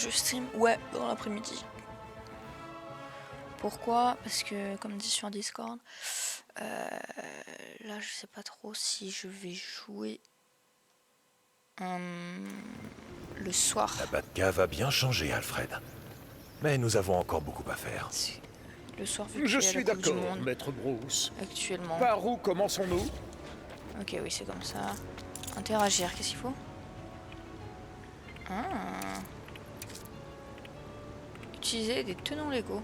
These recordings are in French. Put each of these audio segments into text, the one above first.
Je stream, ouais, dans l'après-midi. Pourquoi? Parce que, comme dit sur Discord, là je sais pas trop si je vais jouer le soir. La Batcave a bien changé, Alfred. Mais nous avons encore beaucoup à faire. Le soir, vu Je qu'il y a la suis Coupe du d'accord, Monde maître Bruce. actuellement. Par où commençons-nous? Ok, oui, c'est comme ça. Interagir, qu'est-ce qu'il faut? Utiliser des tenants Lego.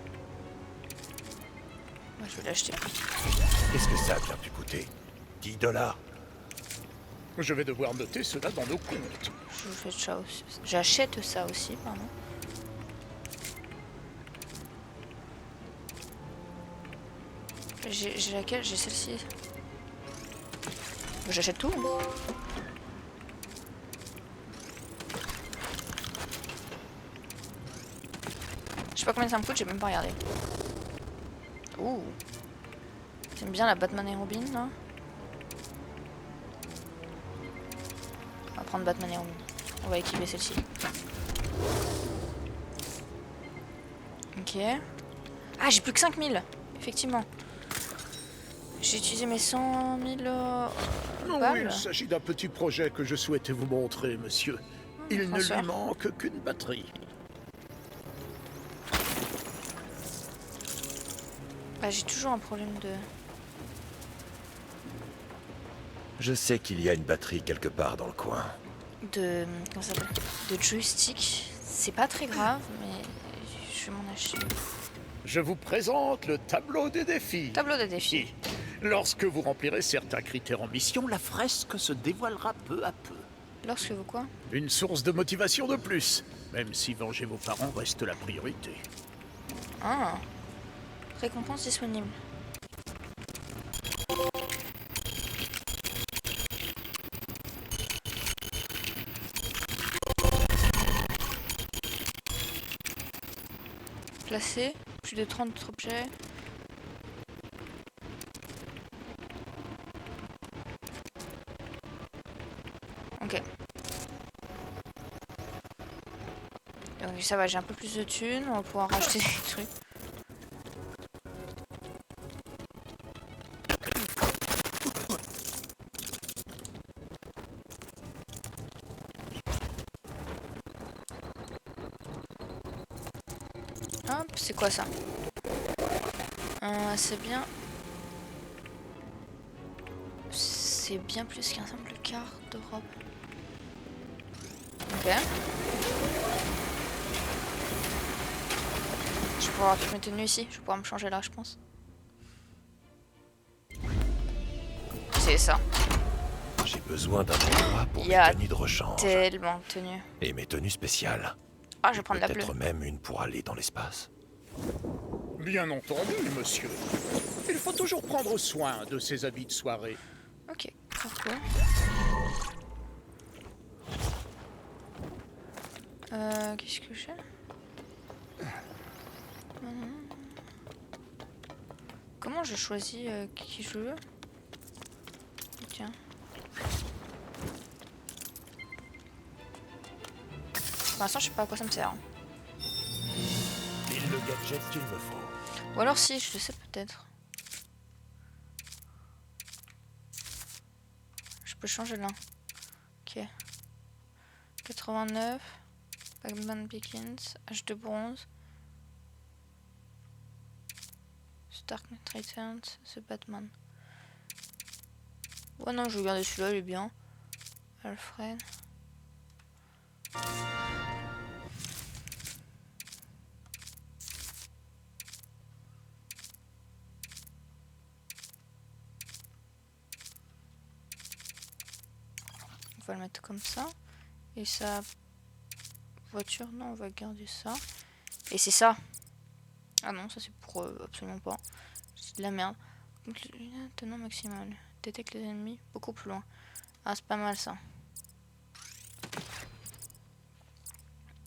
Moi, je vais l'acheter. Qu'est-ce que ça a bien pu coûter? 10 $. Je vais devoir noter cela dans nos comptes. Je fais ça aussi. J'achète ça aussi, pardon. J'ai laquelle? J'ai celle-ci. J'achète tout. Je sais pas combien ça me coûte, j'ai même pas regardé. Ouh. J'aime bien la Batman et Robin là. On va prendre Batman et Robin. On va équiper celle-ci. Ok. Ah, j'ai plus que 5000. Effectivement. J'ai utilisé mes 100 000 balles. Il s'agit d'un petit projet que je souhaitais vous montrer, monsieur. Il ne lui manque qu'une batterie. Bah, j'ai toujours un problème de... Je sais qu'il y a une batterie quelque part dans le coin. Comment ça s'appelle? De joystick. C'est pas très grave, mais je vais m'en acheter. Je vous présente le tableau des défis. Tableau des défis. Lorsque vous remplirez certains critères en mission, la fresque se dévoilera peu à peu. Lorsque vous quoi? Une source de motivation de plus, même si venger vos parents reste la priorité. Ah. Récompense disponible. Placer plus de 30 objets. Ok. Donc ça va, j'ai un peu plus de thunes, on va pouvoir racheter des trucs. Hop, c'est quoi ça? C'est bien. C'est bien plus qu'un simple quart de robe. Ok. Je vais pouvoir mettre mes tenues ici. Je vais pouvoir me changer là, je pense. C'est ça. J'ai besoin d'un endroit pour Il y mes a tenues de rechange. tellement de tenues. Et mes tenues spéciales. Ah, je vais prendre la bleue. Peut-être même une pour aller dans l'espace. Bien entendu, monsieur. Il faut toujours prendre soin de ses habits de soirée. Ok, pourquoi? Qu'est-ce que j'ai? Comment je choisis qui je veux? Tiens. Pour l'instant, je sais pas à quoi ça me sert. Pile le gadget qu'il me faut. Ou alors si, je sais peut-être. Je peux changer là. Ok. 89. Batman Begins. H de bronze. Dark Knight Returns. The Batman. Ouais non, je vais garder celui-là, il est bien. Alfred. On va le mettre comme ça. Et sa voiture, non, on va garder ça. Et c'est ça. Ah non, ça c'est pour absolument pas. C'est de la merde. Donc, le tenant maximal. Détecte les ennemis beaucoup plus loin. Ah, c'est pas mal ça.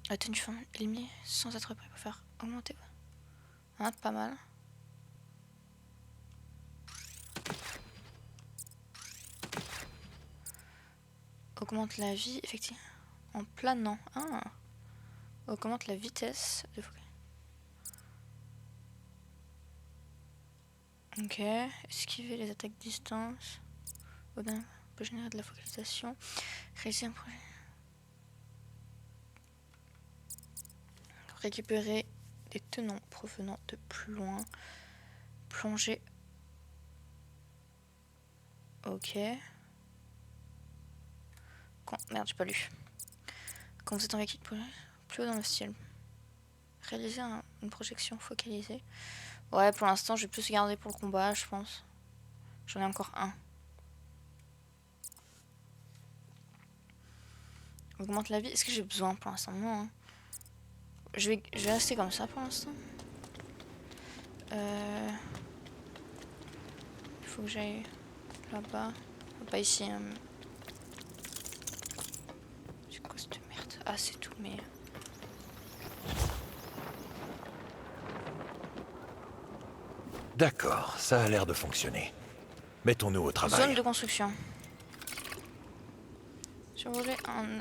La tenue femme éliminée sans être prêt pour faire augmenter. Ah, pas mal. Augmente la vie, effectivement. En planant. Ah. Augmente la vitesse de focalisation. Ok, esquiver les attaques distance. Odin peut générer de la focalisation. Réaliser un projet. Récupérer des tenons provenant de plus loin. Plonger. Ok. Merde, j'ai pas lu. Quand vous êtes en véhicule, plus haut dans le ciel. Réaliser une projection focalisée. Ouais, pour l'instant, je vais plus garder pour le combat, je pense. J'en ai encore un. Augmente la vie. Est-ce que j'ai besoin pour l'instant? Non. Hein. Je vais rester comme ça pour l'instant. Il faut que j'aille là-bas. Pas ici. Hein. C'est quoi cette merde? Ah, c'est tout, mais... D'accord, ça a l'air de fonctionner. Mettons-nous au travail. Zone de construction. Survoler un...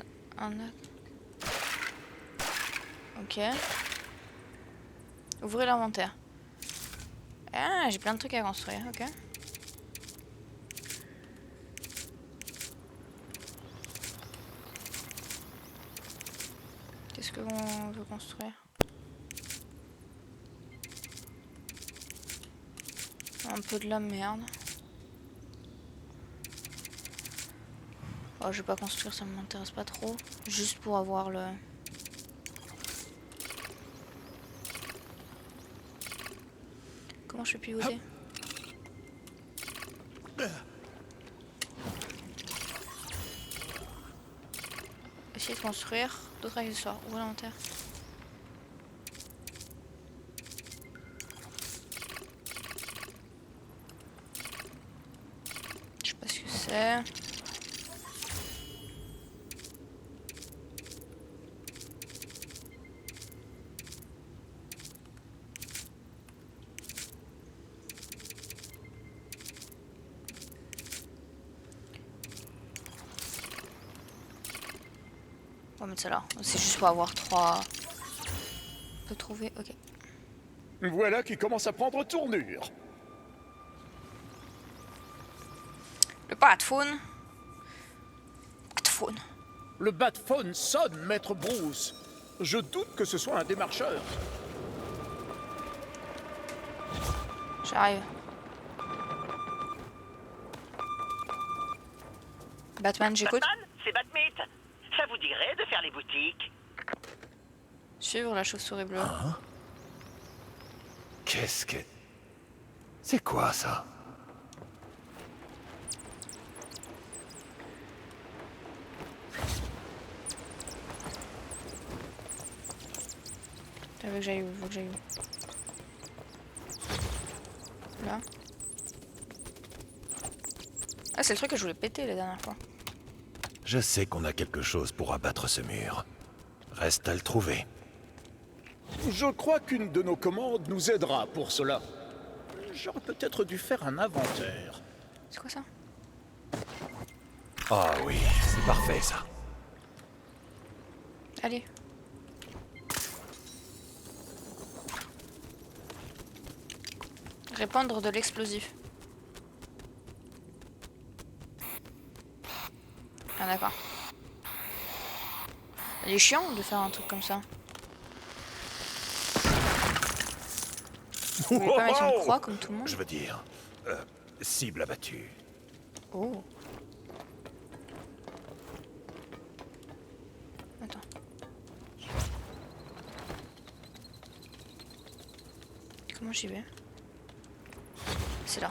Ok. Ouvrez l'inventaire. Ah, j'ai plein de trucs à construire, ok. Qu'est-ce que l'on veut construire? Un peu de la merde. Oh, je vais pas construire, ça m'intéresse pas trop. Juste pour avoir le... Comment je peux pivoter? Essayer de construire d'autres accessoires. Où est l'inventaire? Je sais pas ce que c'est. On va mettre ça là. C'est juste pour avoir 3. On peut trouver. Ok. Voilà qui commence à prendre tournure. Le Batphone. Batphone. Le Batphone sonne, maître Bruce. Je doute que ce soit un démarcheur. J'arrive. Batman, j'écoute. Batman, c'est Batmite. Ça vous dirait de faire les boutiques? Suivre la chauve-souris bleue. Hein? Qu'est-ce que... C'est quoi ça? Tu veux que j'aille où? Faut que j'aille où? Là. Ah, c'est le truc que je voulais péter la dernière fois. Je sais qu'on a quelque chose pour abattre ce mur. Reste à le trouver. Je crois qu'une de nos commandes nous aidera pour cela. J'aurais peut-être dû faire un inventaire. C'est quoi ça? Ah oui, c'est parfait ça. Allez. Répandre de l'explosif. Ah d'accord. Il est chiant de faire un truc comme ça. Vous voulez pas mettre une croix comme tout le monde? Je veux dire... cible abattue. Oh. Attends. Comment j'y vais? C'est là.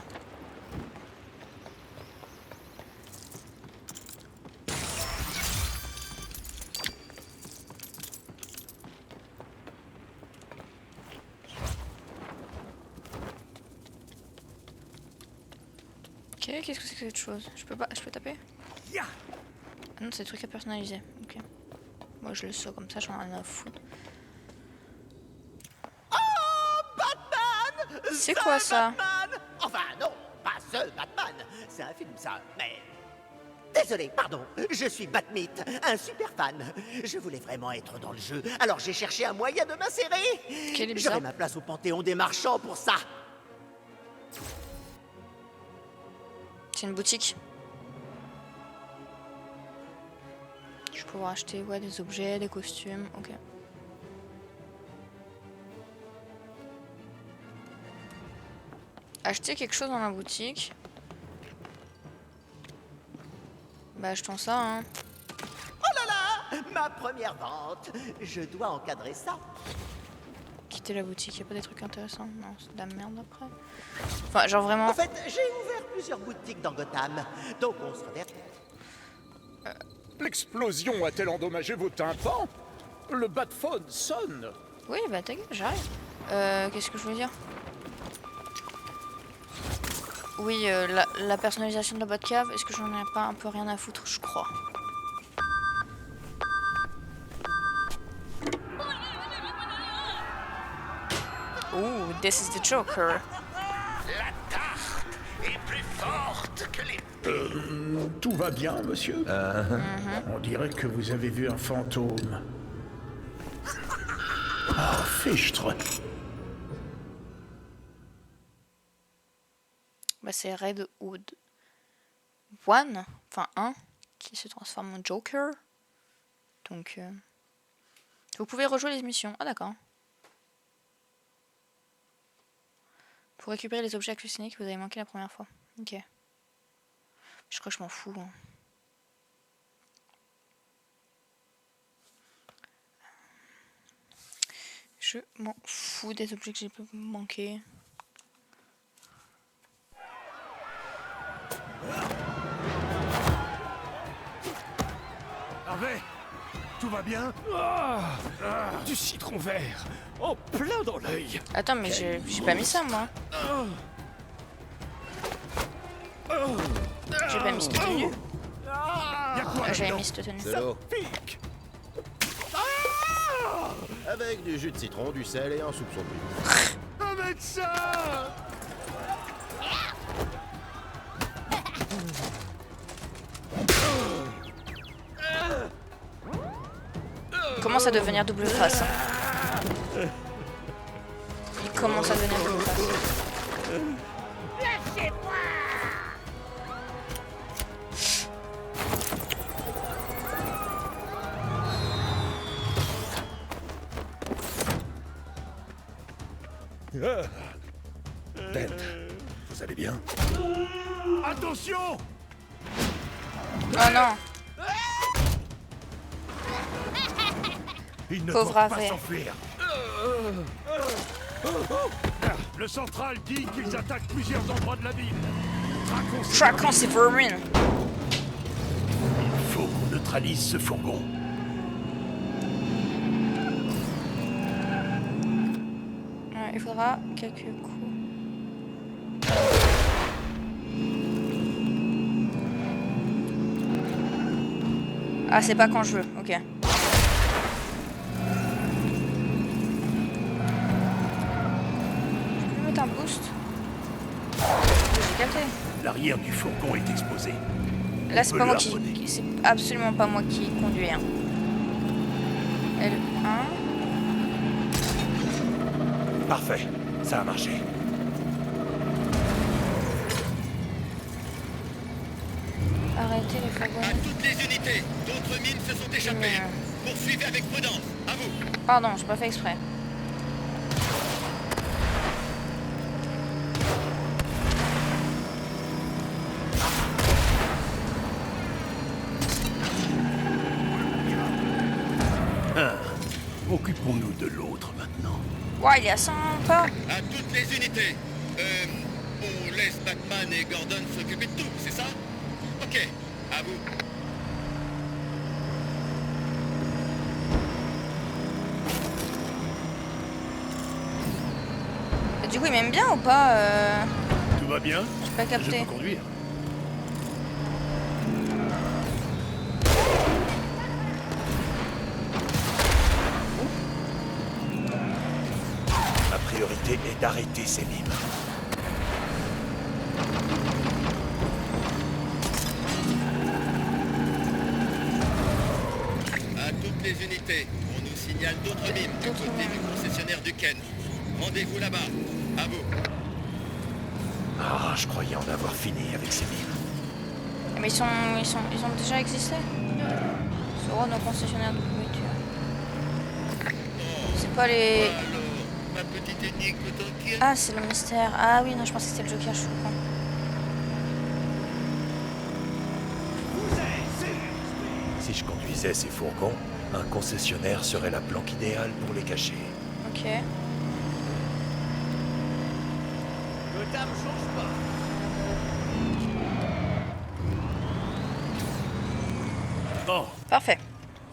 Ok, qu'est-ce que c'est que cette chose? Je peux taper? Ah non, c'est des trucs à personnaliser. Ok. Moi je laisse ça comme ça, j'en ai rien à foutre. C'est quoi ça? Batman! Enfin, non, pas The Batman. C'est un film, ça, mais... Désolé, pardon, je suis Batmite, un super fan. Je voulais vraiment être dans le jeu, alors j'ai cherché un moyen de m'insérer. Quel est bizarre. J'aurai ma place au Panthéon des marchands pour ça. C'est une boutique. Je vais pouvoir acheter ouais, des objets, des costumes, ok. Acheter quelque chose dans la boutique. Bah achetons ça hein. Oh là là, ma première vente. Je dois encadrer ça. Quitter la boutique, y a pas des trucs intéressants? Non, c'est de la merde après. Enfin genre vraiment... En fait, j'ai ouvert plusieurs boutiques dans Gotham, donc on se reverra. L'explosion a-t-elle endommagé vos tympans? Le Batphone sonne. Oui bah ta gueule, j'arrive. Qu'est-ce que je veux dire? Oui, la personnalisation de la Batcave, est-ce que j'en ai pas un peu rien à foutre? Je crois. Ooh, this is the Joker. La tarte est plus forte que les... Tout va bien, monsieur? On dirait que vous avez vu un fantôme. Ah, fichtre. Bah c'est Red Hood 1, enfin 1, qui se transforme en Joker. Donc, vous pouvez rejouer les missions. Ah d'accord. Pour récupérer les objets hallucinés que vous avez manqué la première fois. Ok. Je crois que je m'en fous. Hein. Je m'en fous des objets que j'ai pu manquer. Harvey, tout va bien? Du citron vert, en plein dans l'œil. Attends, mais j'ai pas mis ça, moi. J'ai pas mis cette tenue. J'avais mis cette tenue. De l'eau. Pique. Avec du jus de citron, du sel et un soupçon d'huile. Un médecin. Il commence à devenir double face. Hein. Il commence à devenir double face. Dent, vous allez bien? Attention. Oh non, Il ne pauvre doit pas Harvey. s'enfuir. Le central dit qu'ils attaquent plusieurs endroits de la ville. Traquons ces vermines. Il faut qu'on neutralise ce fourgon. Ouais, il faudra quelques coups. Ah, c'est pas quand je veux, ok. Je peux mettre un boost? J'ai capté. L'arrière du fourgon est exposé. Là, c'est On pas peut moi le qui. harponner. C'est absolument pas moi qui conduis. Hein. L1. Parfait, ça a marché. Arrêtez les À fourgons. toutes les unités, d'autres mines se sont échappées. Poursuivez avec prudence. À vous. Pardon, j'ai pas fait exprès. Occupons-nous de l'autre maintenant. Ouais, il y a 100 pas. À toutes les unités. On laisse Batman et Gordon s'occuper de tout, c'est ça? Ok, à vous. Du coup, il m'aime bien ou pas Tout va bien? J'ai pas Je capté. peux conduire. Ma priorité est d'arrêter ces mimes. toutes les unités, on nous signale d'autres mimes du côté du concessionnaire du Ken. Rendez-vous là-bas. À vous. Ah, je croyais en avoir fini avec ces mimes. Mais ils ont déjà existé. Sur nos concessionnaires de nourriture. C'est pas les... Alors, ma petite énigme t'inquiète? Ah, c'est le mystère. Ah oui, non, je pensais que c'était le Joker, je suis con. Si je conduisais ces fourgons, un concessionnaire serait la planque idéale pour les cacher. Ok. Gotham change pas. Bon, Parfait.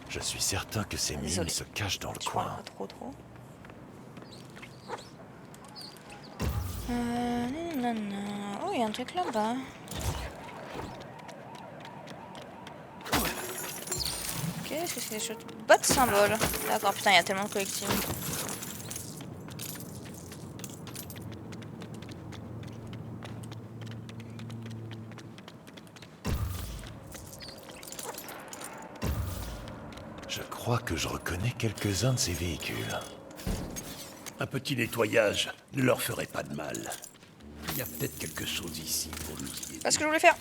Je suis certain que ces mimes Désolé. se cachent dans le Je parle coin. pas trop. Nanana. Oh, il y a un truc là-bas. Ok, est-ce que c'est des choses... Botte symbole. D'accord, putain, il y a tellement de collectifs. Je crois que je reconnais quelques-uns de ces véhicules. un petit nettoyage ne leur ferait pas de mal. Il y a peut-être quelque chose ici pour nous y aider. Pas ce que je voulais faire.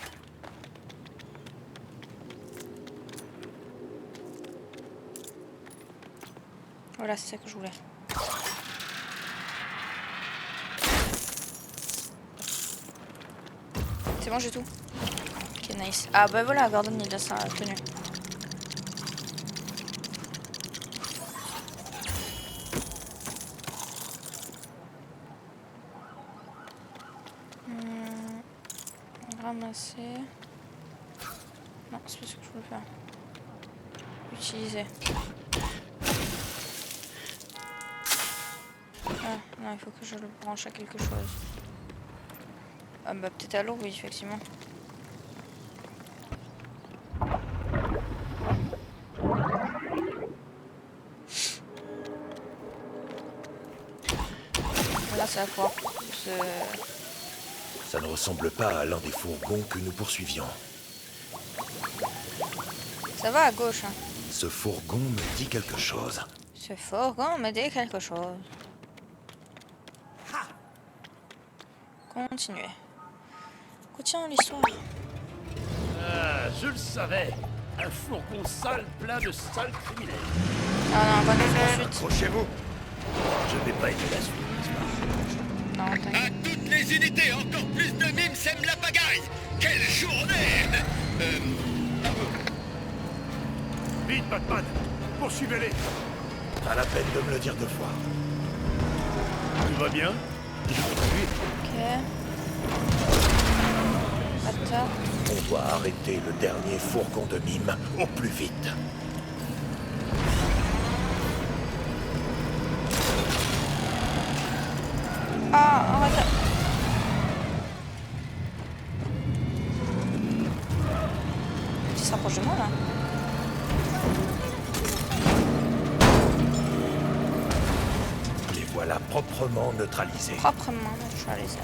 Voilà, c'est ça que je voulais. C'est bon, j'ai tout. Ok, nice. Ah bah voilà, Gordon il a sa tenue. Ramasser. Non, c'est pas ce que je voulais faire. Utiliser. Ah, non, il faut que je le branche à quelque chose. Ah bah peut-être à l'eau, oui, effectivement. Là, c'est à quoi? Ça ne ressemble pas à l'un des fourgons que nous poursuivions. Ça va à gauche. Hein. Ce fourgon me dit quelque chose. Ce fourgon me dit quelque chose. Continuez. Continuons l'histoire. Ah, je le savais. Un fourgon sale plein de sales criminels. Ah non, pas de poursuite. Accrochez-vous. Je vais pas aimer la suite, n'est-ce pas? Non, t'inquiète. À toutes les unités, encore plus de mimes sèment la pagaille. Quelle journée! À vous. Vite, Batman. Poursuivez-les. Pas la peine de me le dire deux fois. Tout va bien? Je vous conduis. Ok. Attends. On doit arrêter le dernier fourgon de mime au plus vite. Ah, arrête. Tu se rapproches de moi là? Les voilà proprement neutralisés. Proprement neutralisé.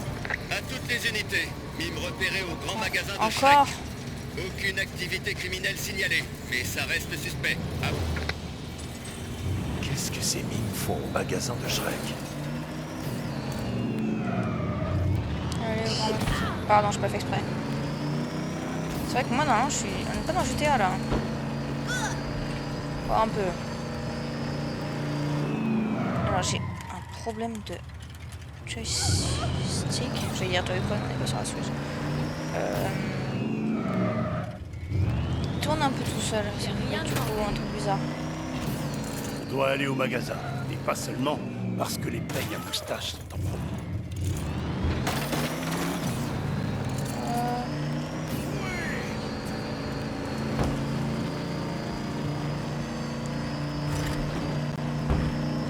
À toutes les unités, mimes repérées au grand magasin de Encore? Shrek. Aucune activité criminelle signalée, mais ça reste suspect. À vous. Qu'est-ce que ces mimes font au magasin de Shrek? Allez, au grand. Pardon, j'ai pas fait exprès. C'est vrai que moi, non, je suis. On n'est pas dans GTA là. Pas un peu. Alors, j'ai un problème de joystick. Je vais dire Joy-Con, on est pas sur la Switch. Il tourne un peu tout seul. C'est rien du coup, un truc bizarre. On doit aller au magasin. Et pas seulement parce que les peignes à moustache sont en promo.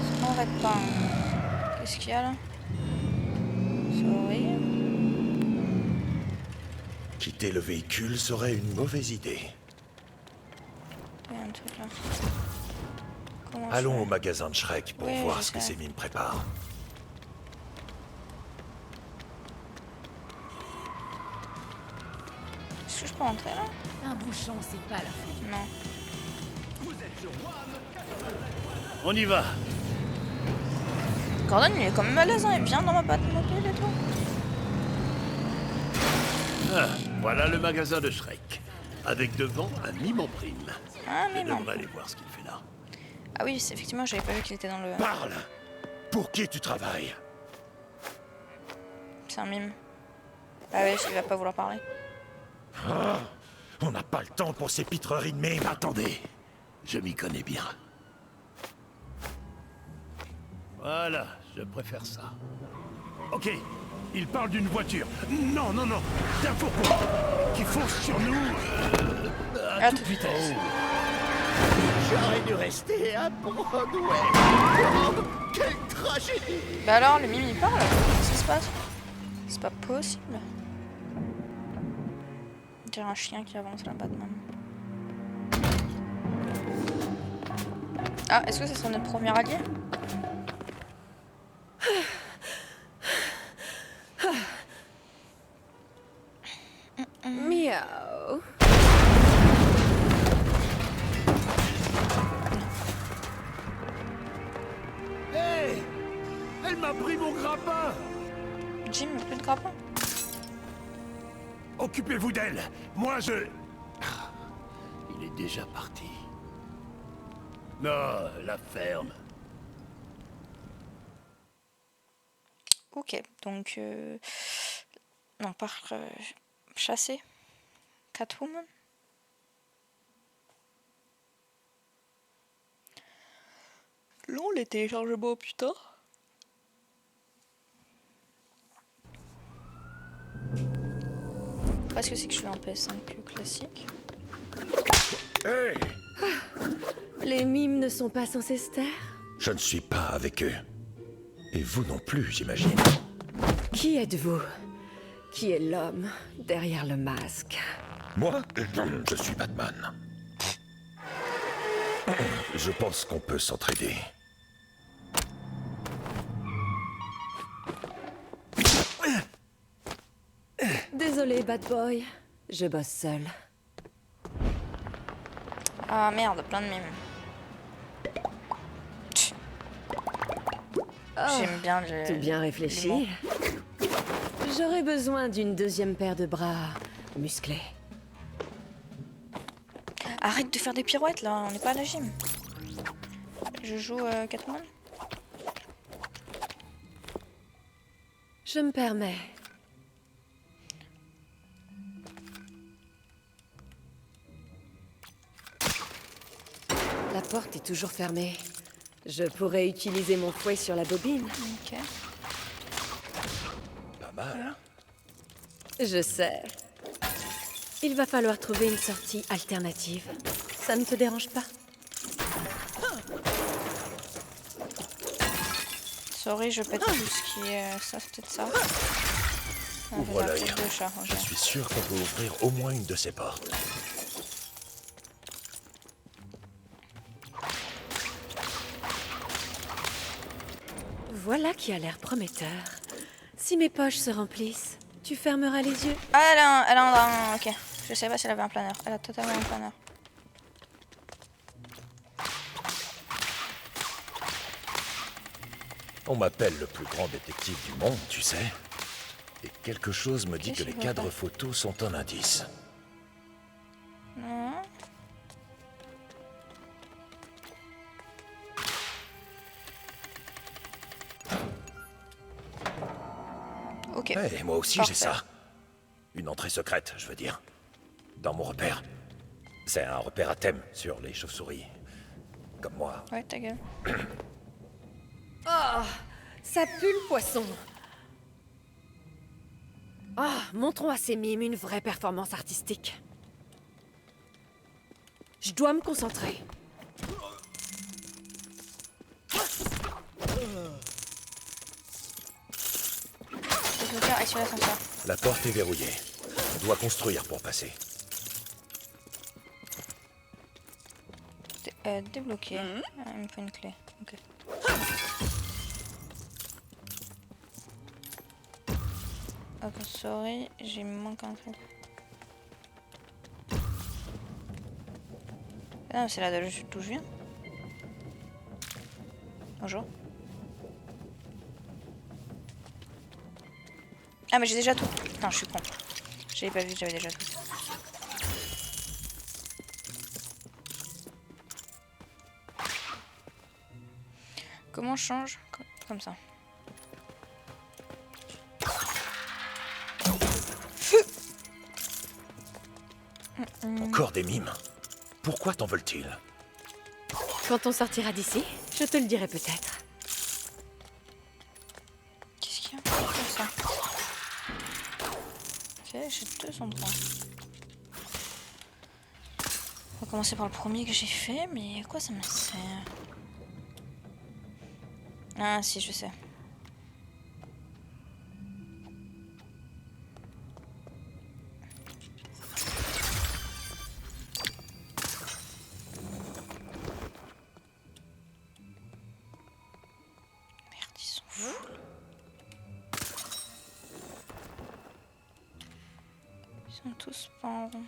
Ça m'arrête pas. Hein. Qu'est-ce qu'il y a là? Sorry. Quitter le véhicule serait une mauvaise idée. Il y a un truc là. Comment je Allons fais? au magasin de Shrek pour Oui, voir je ce que sais. ces mimes préparent. Est-ce que je peux rentrer là? Un bouchon, c'est pas la fin. Non. Vous êtes On y va. Gordon, il est quand même à l'aise, hein, il est bien dans ma Batmobile et tout. Ah, voilà le magasin de Shrek. Avec devant un mime en prime. Ah, Je mais non. devrais aller voir ce qu'il fait là. Ah oui, effectivement, j'avais pas vu qu'il était dans le... Parle! Pour qui tu travailles? C'est un mime. Ah oui, il va pas vouloir parler. Ah, on n'a pas le temps pour ces pitreries de mime. Attendez, je m'y connais bien. Voilà, je préfère ça. Ok, il parle d'une voiture. Non, non, non, d'un fourgon qui fonce sur nous à toute vitesse. J'aurais dû rester à Broadway. Oh, quelle tragédie! Bah alors, le mime il parle? Qu'est-ce qui se passe? C'est pas possible. On dirait un chien qui avance là, Batman. Ah, est-ce que ce serait notre premier allié? Miaou. Hé! Elle m'a pris mon grappin! Jim, plus de grappin? Occupez-vous d'elle! Moi, je... Ah, il est déjà parti. Non, la ferme. Ok, donc... On part chasser Catwoman. Non, les téléchargements, putain. Parce que c'est que je suis en PS5 classique. Hey! Les mimes ne sont pas censés se taire? Je ne suis pas avec eux. Et vous non plus, j'imagine. Qui êtes-vous? Qui est l'homme derrière le masque? Moi, je suis Batman. Je pense qu'on peut s'entraider. Désolé, Bad Boy. Je bosse seul. Ah merde, plein de mimes. J'aime bien le... Tout bien réfléchi. J'aurais besoin d'une deuxième paire de bras musclés. Arrête de faire des pirouettes là, on n'est pas à la gym. Je joue Catwoman. Je me permets. La porte est toujours fermée. Je pourrais utiliser mon fouet sur la bobine. Ok. Pas mal. Je sais. Il va falloir trouver une sortie alternative. Ça ne te dérange pas? Sorry, je pète tout ce qui est... Ça, c'est peut-être ça. Ah, Ouvre la l'œil. faute de chat, Je ok. suis sûr qu'on peut ouvrir au moins une de ces portes. Voilà qui a l'air prometteur. Si mes poches se remplissent, tu fermeras les yeux. Ah, elle a un... Ok. Je sais pas si elle avait un planeur. Elle a totalement un planeur. On m'appelle le plus grand détective du monde, tu sais. Et quelque chose me dit Ok, que je les vois cadres pas. photos sont un indice. Non. Ok. Eh, moi aussi Parfait. j'ai ça. Une entrée secrète, je veux dire. Dans mon repère. C'est un repère à thème sur les chauves-souris. Comme moi. Ouais, ta gueule. Oh, ça pue le poisson. Ah, montrons à ces mimes une vraie performance artistique. Je dois me concentrer. Je veux faire sur l'ascenseur. La porte est verrouillée. On doit construire pour passer. Débloqué. Ah, il me faut une clé. Ok. Ok, sorry, j'ai manqué un truc. Ah, c'est là d'où je viens. Bonjour. Ah mais j'ai déjà tout. Putain, je suis con. J'avais pas vu que j'avais déjà tout. Comment on change? Comme ça. Encore des mimes. Pourquoi t'en veulent-ils? Quand on sortira d'ici, je te le dirai peut-être. Qu'est-ce qu'il y a comme ça? Ok, j'ai 2 endroits. On va commencer par le premier que j'ai fait, mais à quoi ça me sert? Ah si, je sais. Merde, ils sont fous. Ils sont tous pas en rond.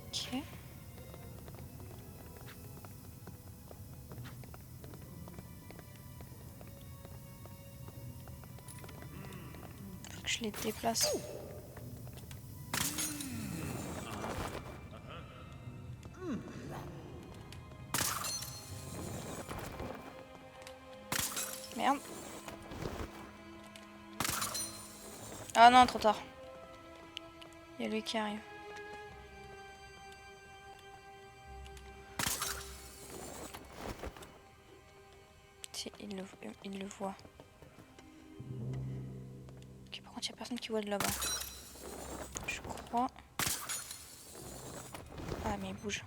Ok. Faut que je les déplace. Merde. Ah non, trop tard. Il y a lui qui arrive. Si, il le voit. Ok, par contre, il n'y a personne qui voit de là-bas. Je crois. Ah, mais il bouge.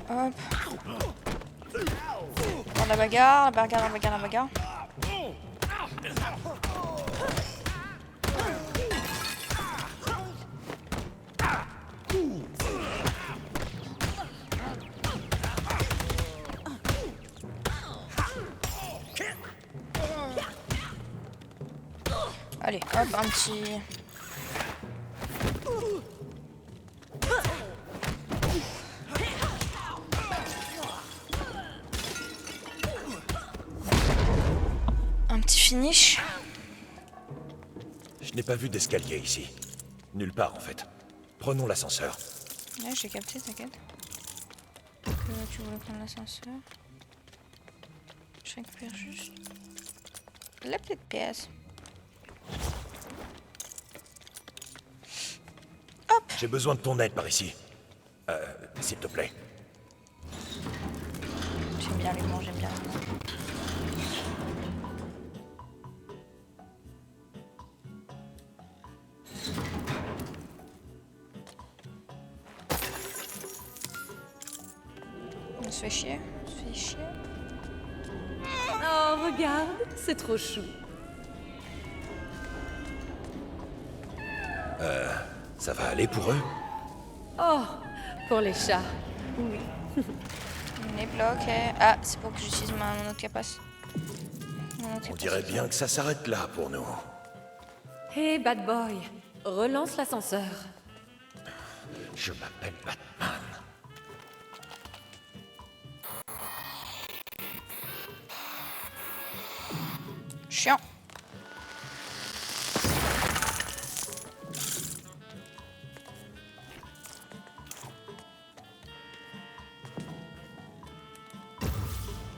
Hop. Dans la bagarre, la bagarre, la bagarre, la bagarre. Allez, hop, un petit... Un petit finish. Je n'ai pas vu d'escalier ici. Nulle part en fait. Prenons l'ascenseur. Ouais, j'ai capté, t'inquiète. Que tu voulais prendre l'ascenseur. Je récupère juste la petite pièce. Hop. J'ai besoin de ton aide par ici. S'il te plaît. J'aime bien l'humour, j'aime bien l'humour. On se fait chier, on se fait chier. Oh, regarde, c'est trop chou. Ça va aller pour eux? Oh, pour les chats. Oui. Les blocs, ah, c'est pour que j'utilise mon autre capace. On dirait bien que ça s'arrête là pour nous. Hé, bad boy, relance l'ascenseur. Je m'appelle Batman. Chiant.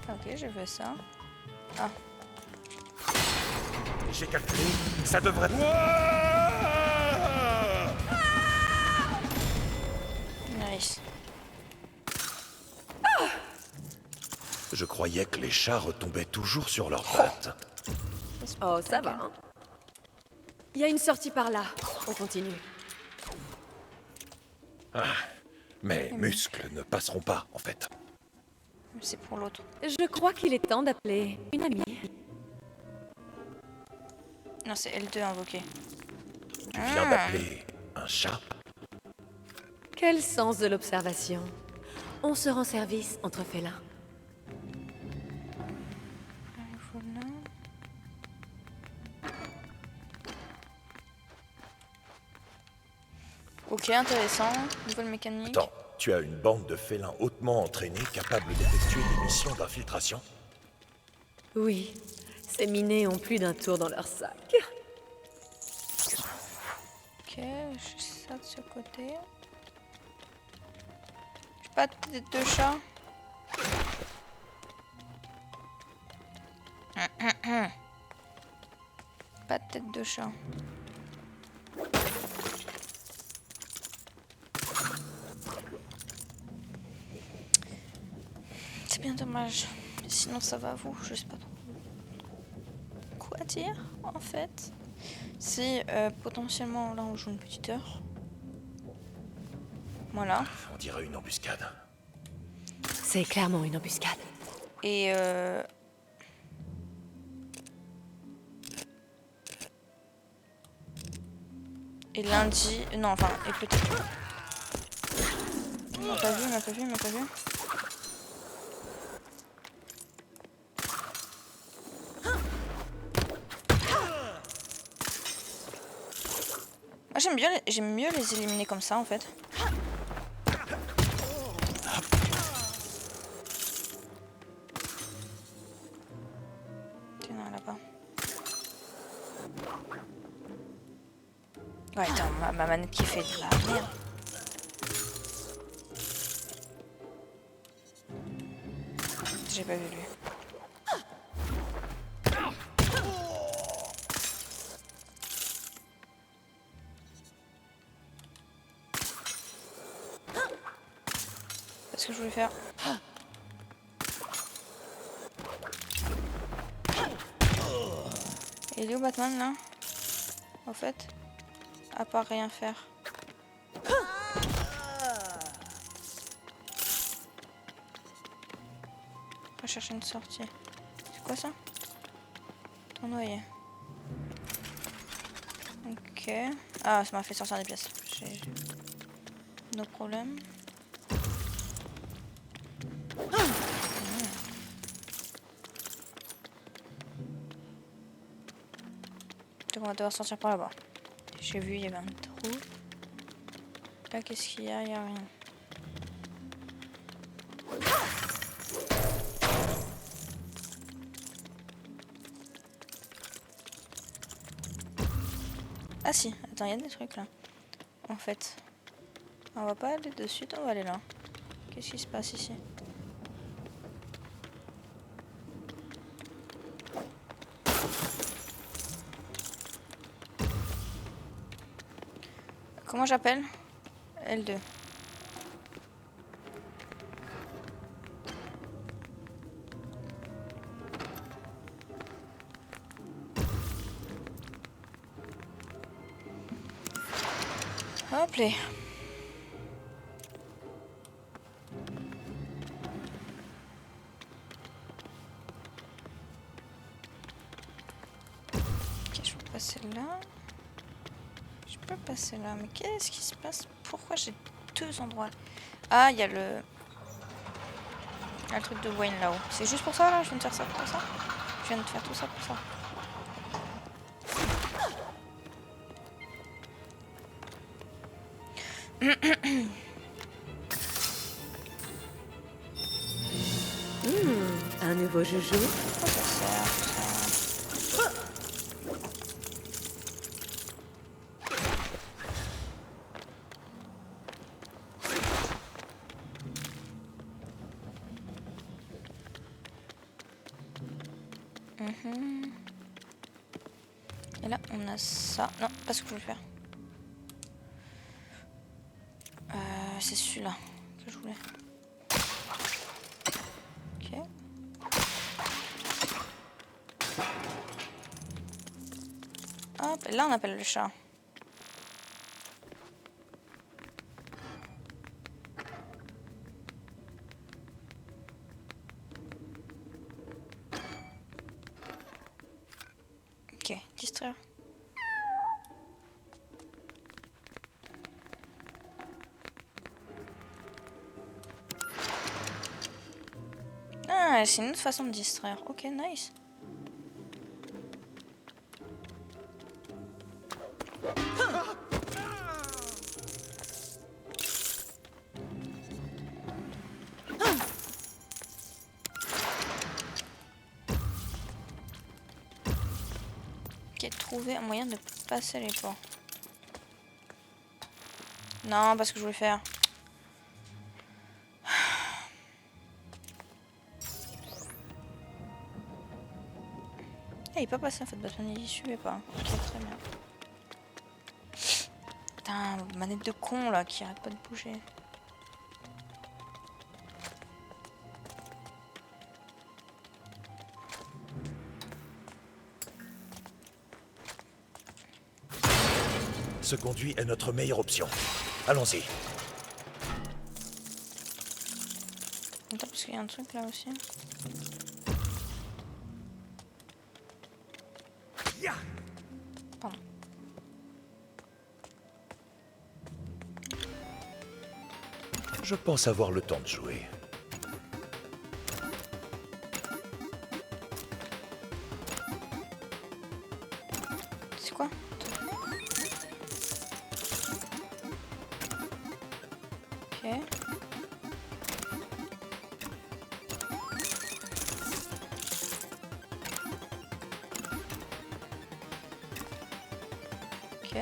Ok, j'ai fait ça. Ah. J'ai calculé, ça devrait... Nice. Je croyais que les chats retombaient toujours sur leurs pattes. Oh, ça va. Hein. Il y a une sortie par là. On continue. Mes muscles ne passeront pas, en fait. C'est pour l'autre. Je crois qu'il est temps d'appeler une amie. Non, c'est L2 invoqué. Tu viens d'appeler un chat? Quel sens de l'observation. On se rend service entre félins. Voilà. Ok, intéressant. Nouvelle mécanique. Attends, tu as une bande de félins hautement entraînés capables d'effectuer des missions d'infiltration? Oui, ces minés ont plus d'un tour dans leur sac. Ok, j'ai ça de ce côté. J'ai pas de tête de chat. Pas de tête de chat. C'est bien dommage. Sinon ça va à vous, je sais pas trop quoi dire en fait. Si potentiellement là on joue une petite heure. Voilà. On dirait une embuscade. C'est clairement une embuscade. Et lundi. Non, enfin, et peut-être. Il m'a pas vu, il m'a pas vu, il m'a pas vu. Moi j'aime mieux les éliminer comme ça en fait. Tiens, là-bas. Ouais, attends, ma manette qui fait de la merde. J'ai pas vu lui. C'est ce que je voulais faire. Il est où Batman là? En fait, à part rien faire. On va chercher une sortie. C'est quoi ça? On noyé. Ok. Ah, ça m'a fait sortir des pièces. J'ai nos problèmes. Donc on va devoir sortir par là-bas. J'ai vu, il y avait un trou. Là, qu'est-ce qu'il y a? Il n'y a rien. Ah si, attends, il y a des trucs là. En fait, on va pas aller de suite, on va aller là. Qu'est-ce qui se passe ici? Comment j'appelle? L2. Hop là. Ok, je peux passer là. Je peux passer là, mais qu'est-ce qui se passe? Pourquoi j'ai deux endroits? Ah, il y a le truc de Wayne là-haut. C'est juste pour ça là? Je viens de faire ça pour ça? Je viens de faire tout ça pour ça. Un nouveau joujou. Pourquoi ça sert, ça? Et là, on a ça. Non, pas ce que je voulais faire. C'est celui-là que je voulais. Ok. Hop, et là on appelle le chat. Distraire. Ah, c'est une autre façon de distraire. Ok, nice. Ok, trouver un moyen de passer les ports. Non, pas ce que je voulais faire. Ah, il est pas passé en fait, Batman il y suivait pas. Ok, très bien. Putain, manette de con là qui arrête pas de bouger. Ce conduit est notre meilleure option. Allons-y. Attends, parce qu'il y a un truc là aussi. Pardon. Je pense avoir le temps de jouer. C'est quoi? Ok. Ok.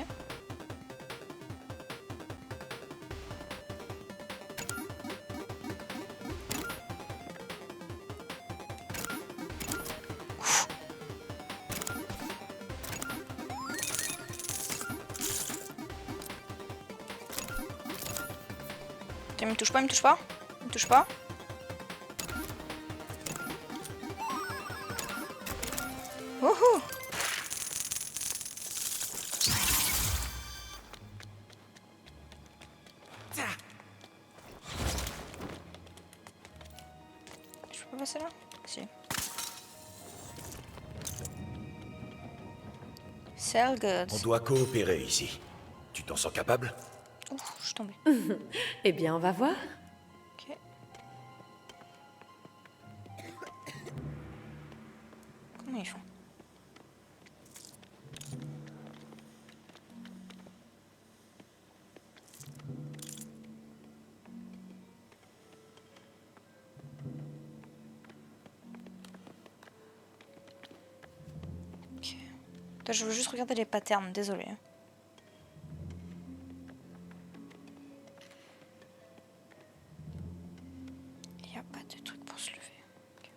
Il me touche pas, il me touche pas. Il me touche pas. Wouhou! Je peux passer là? Si. Sell goods. On doit coopérer ici. Tu t'en sens capable? Ouf, je suis tombée. Eh bien, on va voir. Ok. Comment ils font? Ok. Attends, je veux juste regarder les patterns, désolé. Il n'y a pas de truc pour se lever. Ok.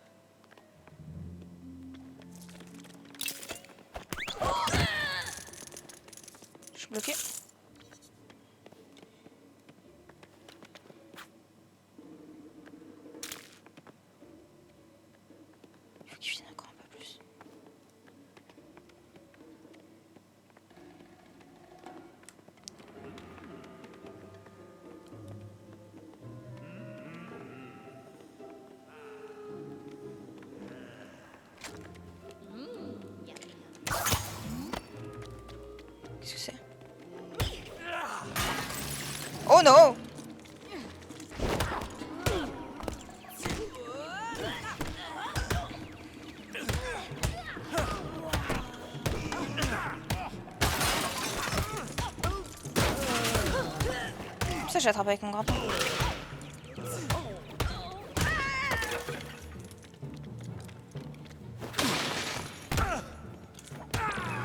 Je suis bloqué. Il faut qu'il vienne encore un peu plus. Qu'est-ce que c'est? Oh non! Ça, j'ai attrapé avec mon grappin.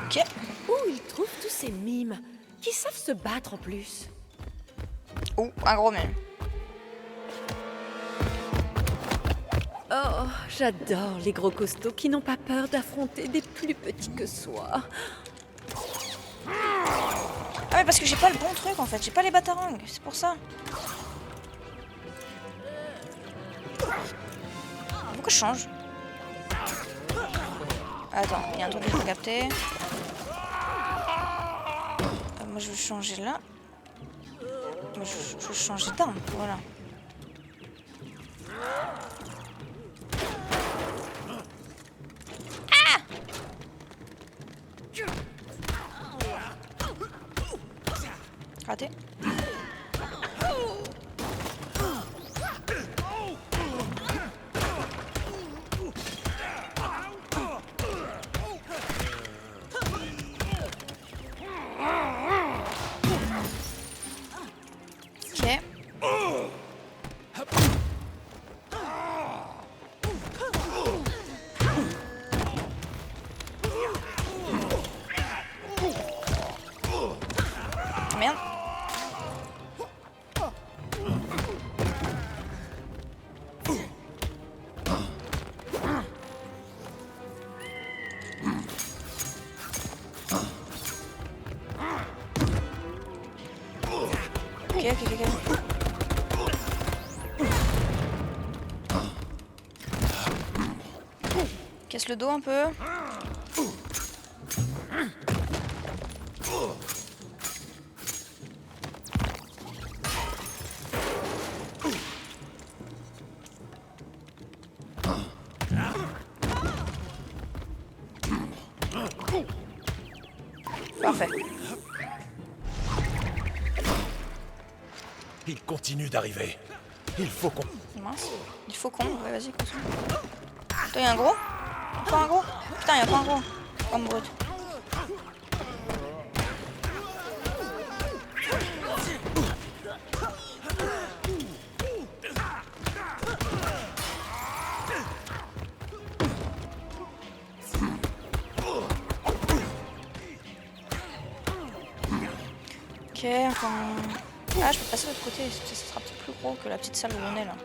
Ok. Où ils trouvent tous ces mimes qui savent se battre en plus? Oh, un gros mime. Oh, j'adore les gros costauds qui n'ont pas peur d'affronter des plus petits que soi. Ah mais parce que j'ai pas le bon truc en fait, j'ai pas les batarangs, c'est pour ça. Pourquoi je change? Attends, il y a un truc que je peux capter. Moi je veux changer là. Moi je veux changer d'arme, voilà. Ah! Raté. Ok. Merde. Ok. Casse le dos un peu. Parfait. Il continue d'arriver. Il faut qu'on... Mince. Il faut qu'on... Ouais, vas-y, continue. Toi, y'a un gros? Pas un gros? Putain, y'a pas un gros. Comme brut. Ok, enfin... Ah, je peux passer de l'autre côté, ça sera peut-être plus gros que la petite salle où on est là.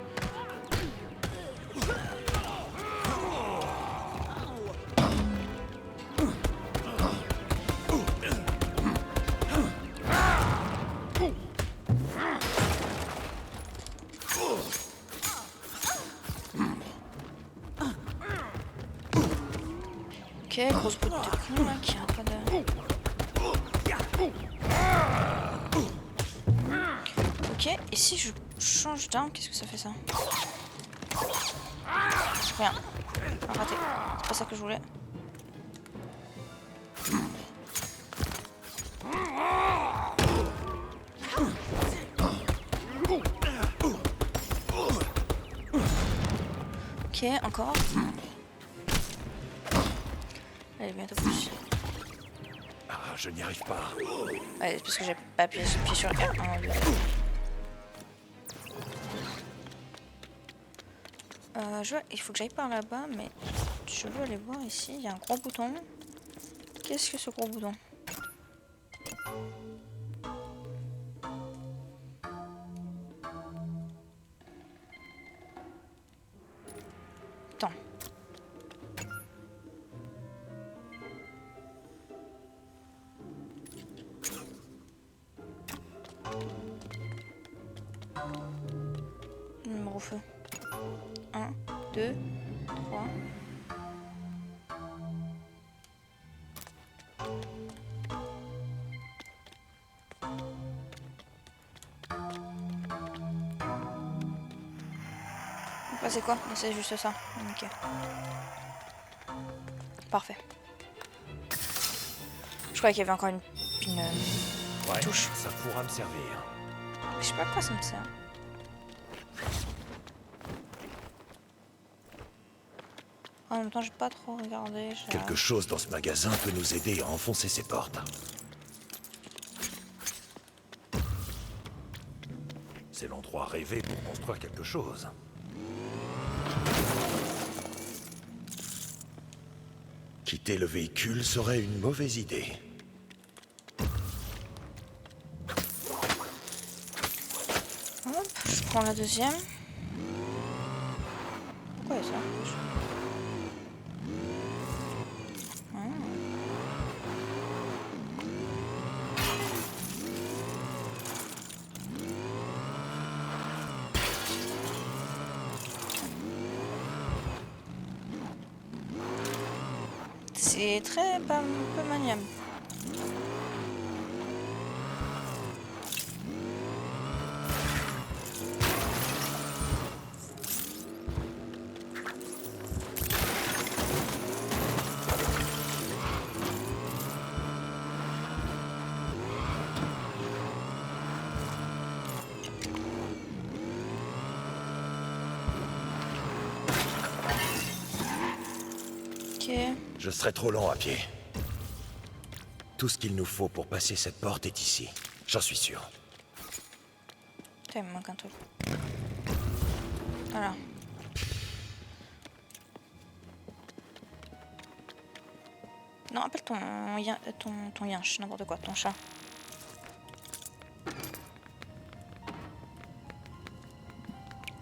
Ok, grosse botte de con là qui a pas de... Ok, et si je change d'arme, qu'est-ce que ça fait ça? Rien. Ah, raté. C'est pas ça que je voulais. Ok, encore. Allez, bientôt plus. Ah, je n'y arrive pas. Ouais, parce que j'ai pas appuyé sur R1 au lieu de... il faut que j'aille par là-bas, mais je veux aller voir ici. Il y a un gros bouton. Qu'est-ce que ce gros bouton? Attends. Numéro feu. 1, 2, 3. Bah, c'est quoi? C'est juste ça. Ok. Parfait. Je croyais qu'il y avait encore une Ouais, touche. ça pourra me servir. Je sais pas à quoi ça me sert. En même temps, j'ai pas trop regardé. Quelque chose dans ce magasin peut nous aider à enfoncer ces portes. C'est l'endroit rêvé pour construire quelque chose. Quitter le véhicule serait une mauvaise idée. Hop, je prends la deuxième. Pourquoi il y a ça? C'est très pas un peu maniable. Ok. Je serai trop lent à pied. Tout ce qu'il nous faut pour passer cette porte est ici. J'en suis sûr. Putain, il me manque un truc. Voilà. Non, appelle ton yinche, n'importe quoi, ton chat.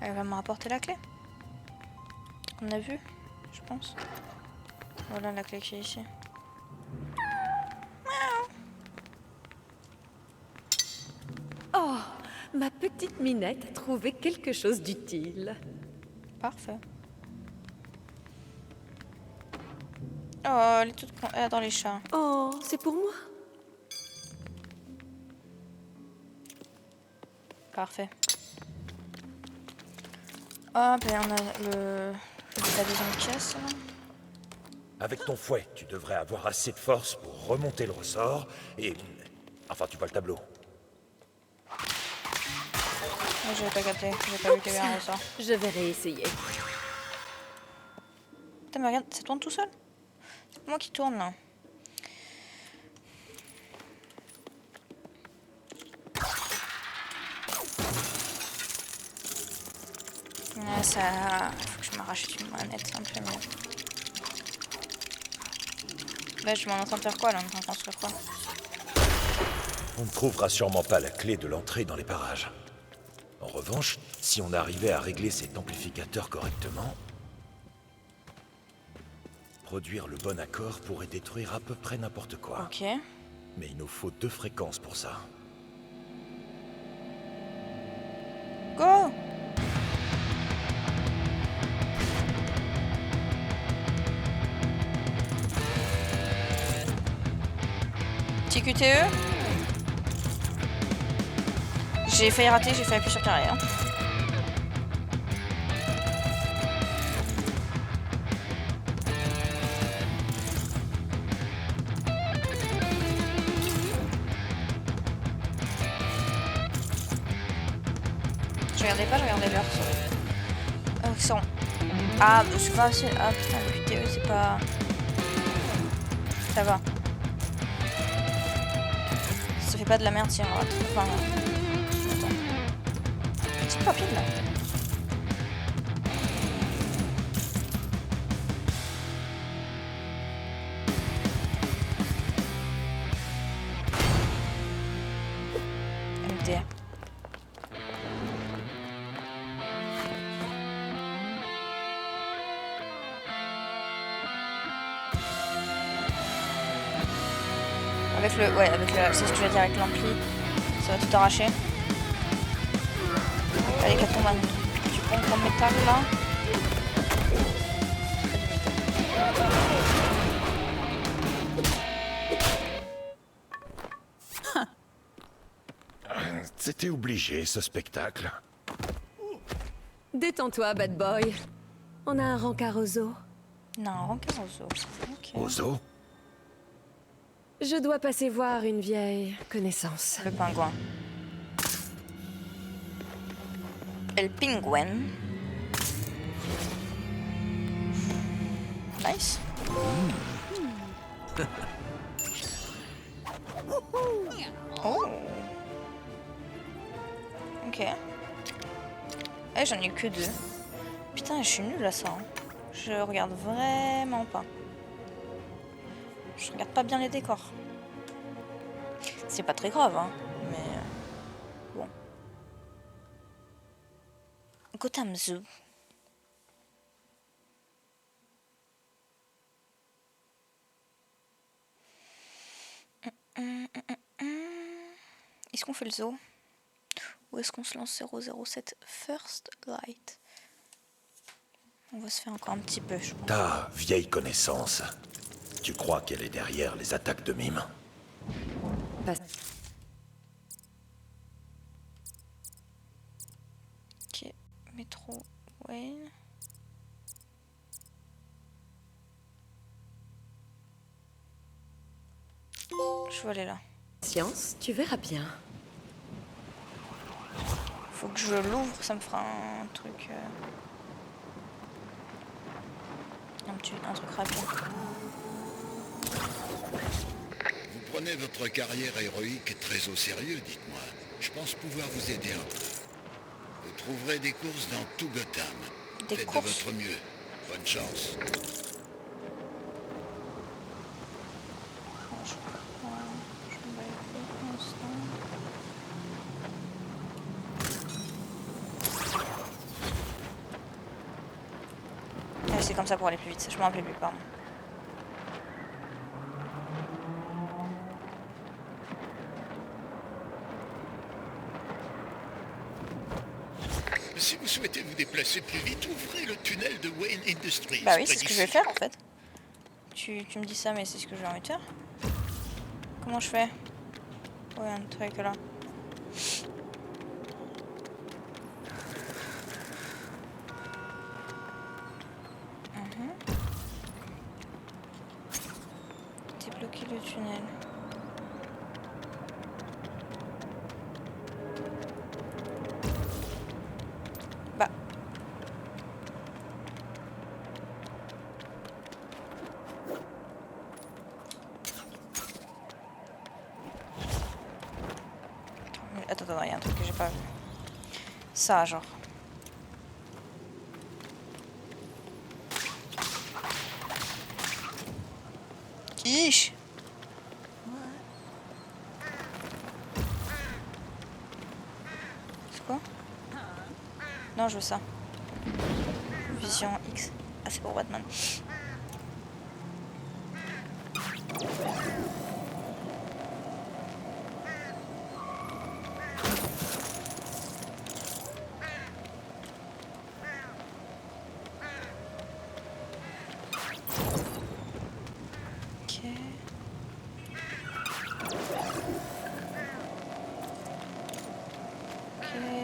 Elle va me rapporter la clé. On a vu, je pense. Voilà la clé qui est ici. Oh, ma petite Minette a trouvé quelque chose d'utile. Parfait. Oh, elle est toute elle adore les chats. Oh, c'est pour moi. Parfait. Ah, ben on a la deuxième pièce. Là. Avec ton fouet, tu devrais avoir assez de force pour remonter le ressort et... Enfin, tu vois le tableau. Oh, j'avais pas capté, j'ai pas vu qu'il y avait un ressort. Je vais réessayer. Putain, mais regarde, ça tourne tout seul. C'est moi qui tourne là. Ouais, ça... Faut que je m'arrache une manette, c'est un peu mieux. Là, je m'en entends faire quoi là? On est en train de construire quoi? On ne trouvera sûrement pas la clé de l'entrée dans les parages. En revanche, si on arrivait à régler cet amplificateur correctement, produire le bon accord pourrait détruire à peu près n'importe quoi. Ok. Mais il nous faut 2 fréquences pour ça. Go! Petit QTE. J'ai failli rater, j'ai failli appuyer sur carré. Hein. Je regardais l'heure. Accent. Ah, bah, c'est pas assez. Ah putain, le QTE, c'est pas. Ça va. Ça fait pas de la merde si on rate. Enfin. Attends. Petit papier là. MD. C'est ce que je veux dire avec l'ampli, ça va tout arracher. Allez, Catwoman, tu prends ton métal là. C'était obligé, ce spectacle. Détends-toi, bad boy. On a un rencard au zoo. Non, rencard au zoo. Ok. Au zoo? Je dois passer voir une vieille connaissance. Le pingouin. El pingouin. Nice. Oh. Ok. Eh, j'en ai eu que 2. Putain, je suis nulle à ça. Hein. Je regarde vraiment pas. Je regarde pas bien les décors. C'est pas très grave, hein. Mais... bon. Gotham Zoo. Est-ce qu'on fait le zoo? Ou est-ce qu'on se lance 007 First Light? On va se faire encore un petit peu, je pense. Ta vieille connaissance. Tu crois qu'elle est derrière les attaques de mime? Ok, Metro Wayne. Je vais aller là. Science, tu verras bien. Faut que je l'ouvre, ça me fera un truc. Un truc rapide. Vous prenez votre carrière héroïque très au sérieux, dites-moi. Je pense pouvoir vous aider un peu. Vous trouverez des courses dans tout Gotham. Des Faites courses? de votre mieux. Bonne chance. Je me bats les couilles pour l'instant. Ah, c'est comme ça pour aller plus vite, je m'en rappelais plus, pardon. Si vous souhaitez vous déplacer plus vite, ouvrez le tunnel de Wayne Industries. Bah oui, c'est ce que je vais faire en fait. Tu me dis ça, mais c'est ce que j'ai envie de faire. Comment je fais? Ouais, un truc là. Débloquer le tunnel. Bah. Attends, il y a un truc que j'ai pas vu. Ça, genre. Ish. C'est quoi? Non, je veux ça. Vision X. Ah, c'est pour Batman.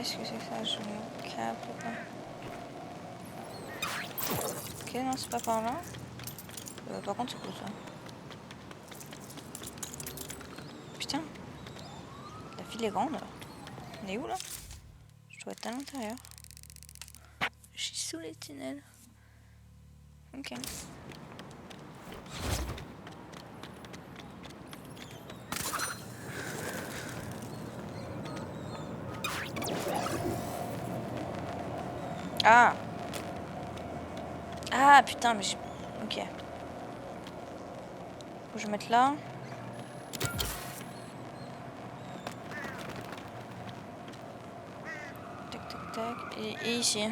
Qu'est-ce que c'est que ça? Je me capte ou pas? Ok, non, c'est pas par là. Par contre, c'est quoi ça? Putain. La file est grande. On est où là? Je dois être à l'intérieur. Je suis sous les tunnels. Ok. Ah. Ah putain, mais j'ai... Ok. Faut que je mette là. Tac, tac, tac. Et ici.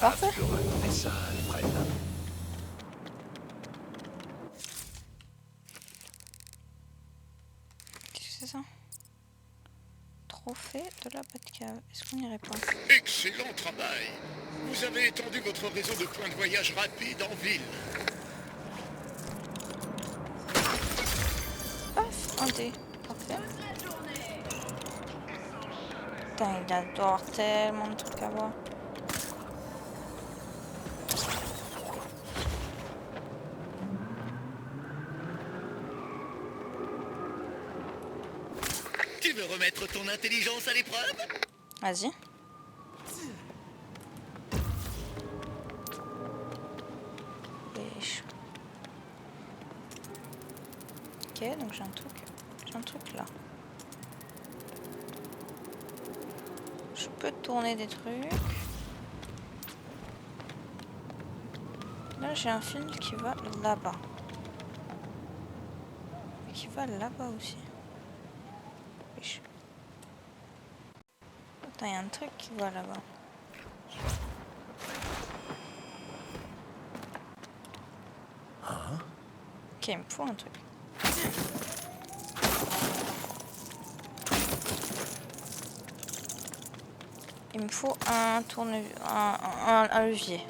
Parfait. Je raconter ça à Alfred. Qu'est-ce que c'est ça? Trophée de la Batcave. Est-ce qu'on irait pas? Excellent travail. Vous avez étendu votre réseau de points de voyage rapides en ville. Paf, un dé. Parfait. Putain, il adore tellement de trucs à voir. Tu veux remettre ton intelligence à l'épreuve? Vas-y. Wesh. Ok, donc j'ai un truc là. Je peux tourner des trucs. Là j'ai un fil qui va là-bas. Qui va là-bas aussi. Wesh. Attends, il y a un truc qui va là-bas. Ok, il me faut un truc. Il me faut un tournevis, un levier.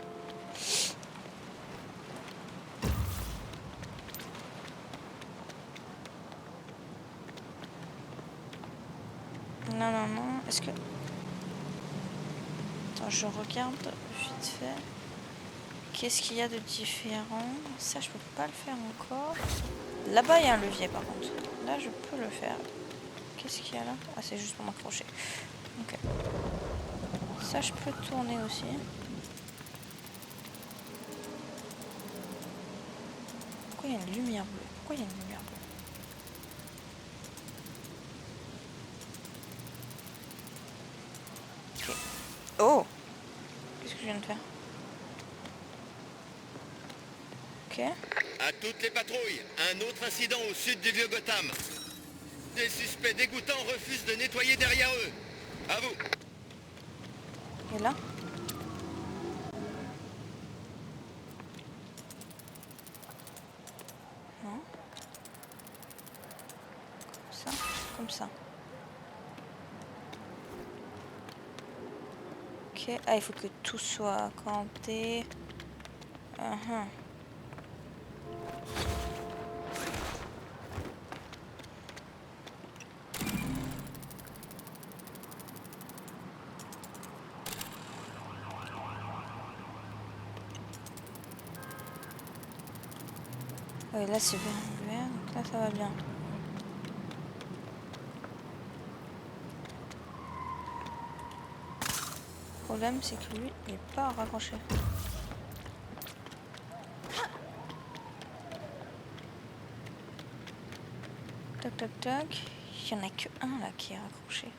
Non, non, non. Est-ce que... Attends, je regarde vite fait. Qu'est-ce qu'il y a de différent? Ça, je peux pas le faire encore. Là-bas, il y a un levier, par contre. Là, je peux le faire. Qu'est-ce qu'il y a là? Ah, c'est juste pour m'accrocher. Ok. Ça, je peux tourner aussi. Pourquoi il y a une lumière bleue? Pourquoi il y a une lumière bleue? Ok. Oh! Qu'est-ce que je viens de faire? Ok. À toutes les patrouilles, un autre incident au sud du vieux Gotham. Des suspects dégoûtants refusent de nettoyer derrière eux. À vous. Et là? Non. Comme ça. Comme ça. Ok. Ah, il faut que tout soit canté. Ouais, là c'est vert, donc là ça va bien. Le problème c'est que lui il est pas raccroché. Tac tac tac. Il y en a que un là qui est raccroché.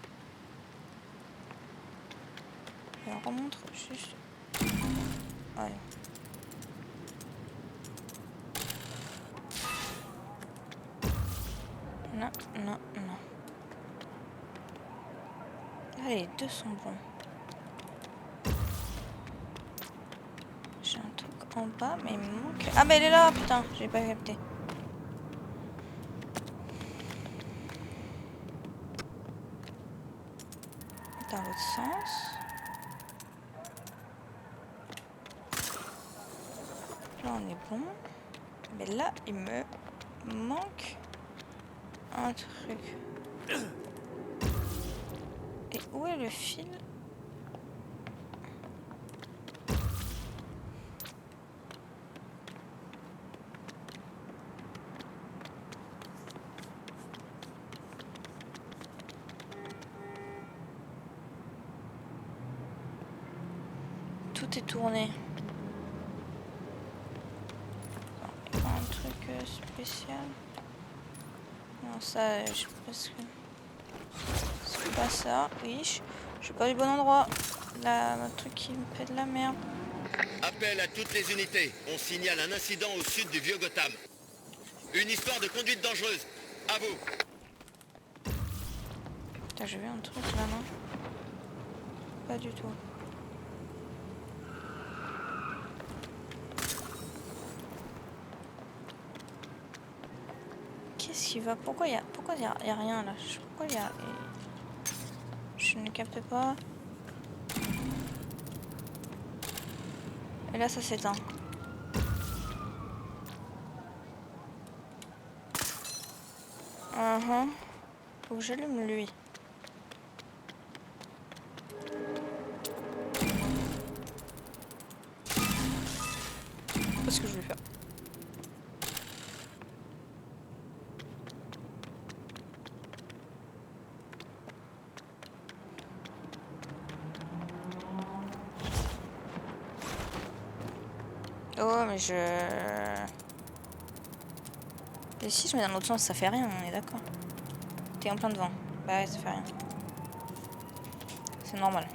Je remontre juste. Ouais. Non, non, non. Ah, les deux sont bons. J'ai un truc en bas, mais il me manque... Ah bah il est là, putain, j'ai pas capté. Dans l'autre sens. Là on est bon. Mais là il me manque un truc. Et où est le fil? Tout est tourné. Il y a un truc spécial. Non, ça, je pense que c'est pas ça. Oui, je suis pas du bon endroit. Là, le truc qui me fait de la merde. Appel à toutes les unités. On signale un incident au sud du vieux Gotham. Une histoire de conduite dangereuse. À vous. Putain, j'ai vu un truc là, non? Pas du tout. Qu'est-ce qui va? Pourquoi y a rien là? Pourquoi y a... Je ne capte pas. Et là, ça s'éteint. Faut que j'allume lui. Qu'est-ce que je vais faire? Oh, mais je... Et si je mets dans l'autre sens, ça fait rien, on est d'accord. T'es en plein devant. Bah ouais, ça fait rien. C'est normal.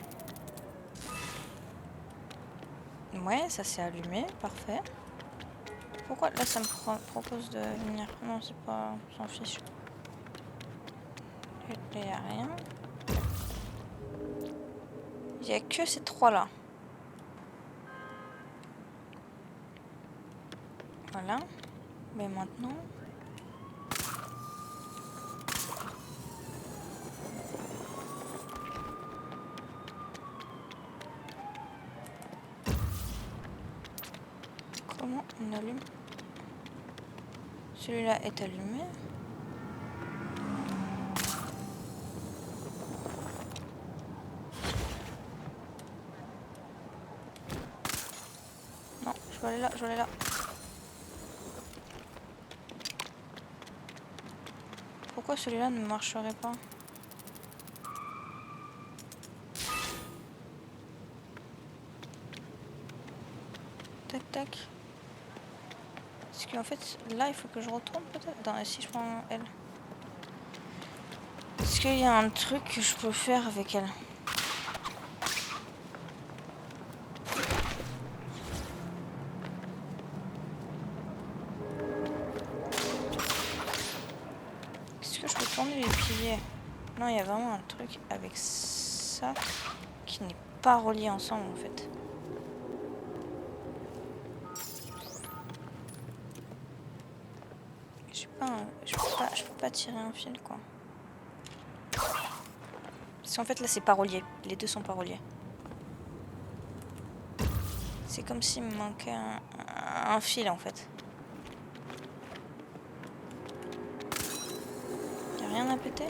Ouais, ça s'est allumé, parfait. Pourquoi là ça me propose de venir? Non, c'est pas... On s'en fiche. Il n'y a rien. Il n'y a que ces trois là. Voilà. Mais maintenant... Comment on allume? Celui-là est allumé. Non, je aller là, je veux aller là. Pourquoi celui-là ne marcherait pas? Tac tac. Parce qu'en fait là il faut que je retourne peut-être. Attends, si je prends elle. Est-ce qu'il y a un truc que je peux faire avec elle? Est-ce que je peux tourner les piliers? Non, il y a vraiment un truc avec ça qui n'est pas relié ensemble en fait. Je peux pas tirer un fil quoi. Parce qu'en fait là c'est pas relié. Les deux sont pas reliés. C'est comme s'il me manquait un fil en fait. Y'a rien à péter?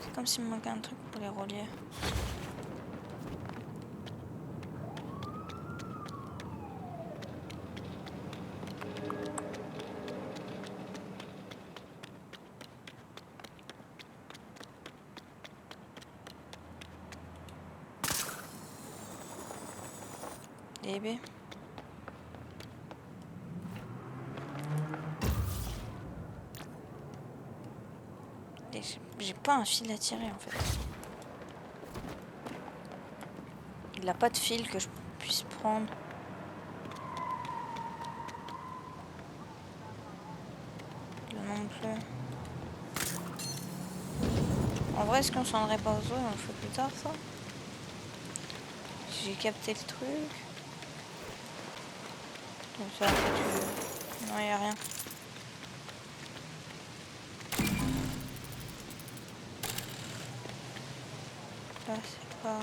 C'est comme s'il me manquait un truc pour les relier. DB. J'ai pas un fil à tirer en fait. Il a pas de fil que je puisse prendre. Là non plus. En vrai, est-ce qu'on s'en rendrait pas aux autres? On le fait plus tard ça. J'ai capté le truc. Donc ça, non, y a rien. Là, c'est pas...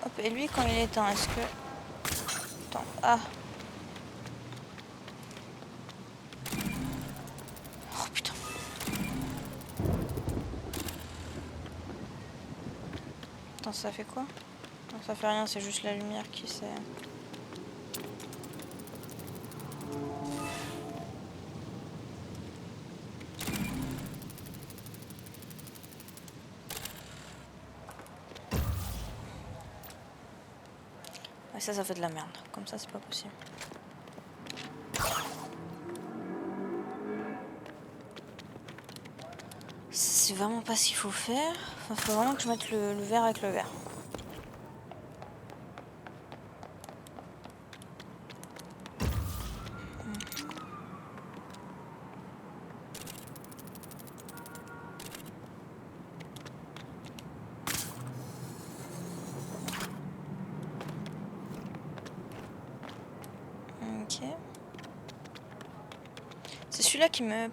Hop, et lui, quand il éteint, est-ce que... Attends, ah. Oh, putain. Attends, ça fait quoi? Non, ça fait rien, c'est juste la lumière qui s'est... Ouais, ça fait de la merde. Comme ça, c'est pas possible. C'est vraiment pas ce qu'il faut faire. Enfin, faut vraiment que je mette le verre avec le verre. Ok. C'est celui-là qui me...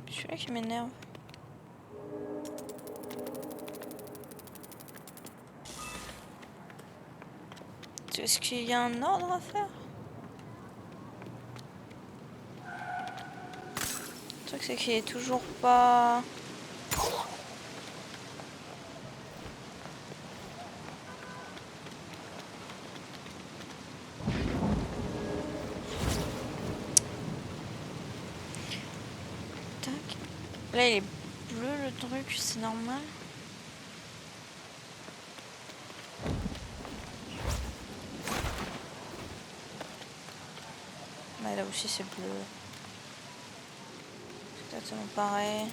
Celui-là qui m'énerve. Est-ce qu'il y a un ordre à faire? Le truc c'est qu'il est toujours pas... Tac. Là il est bleu le truc, c'est normal. Ouais, là aussi c'est bleu. C'est exactement pareil.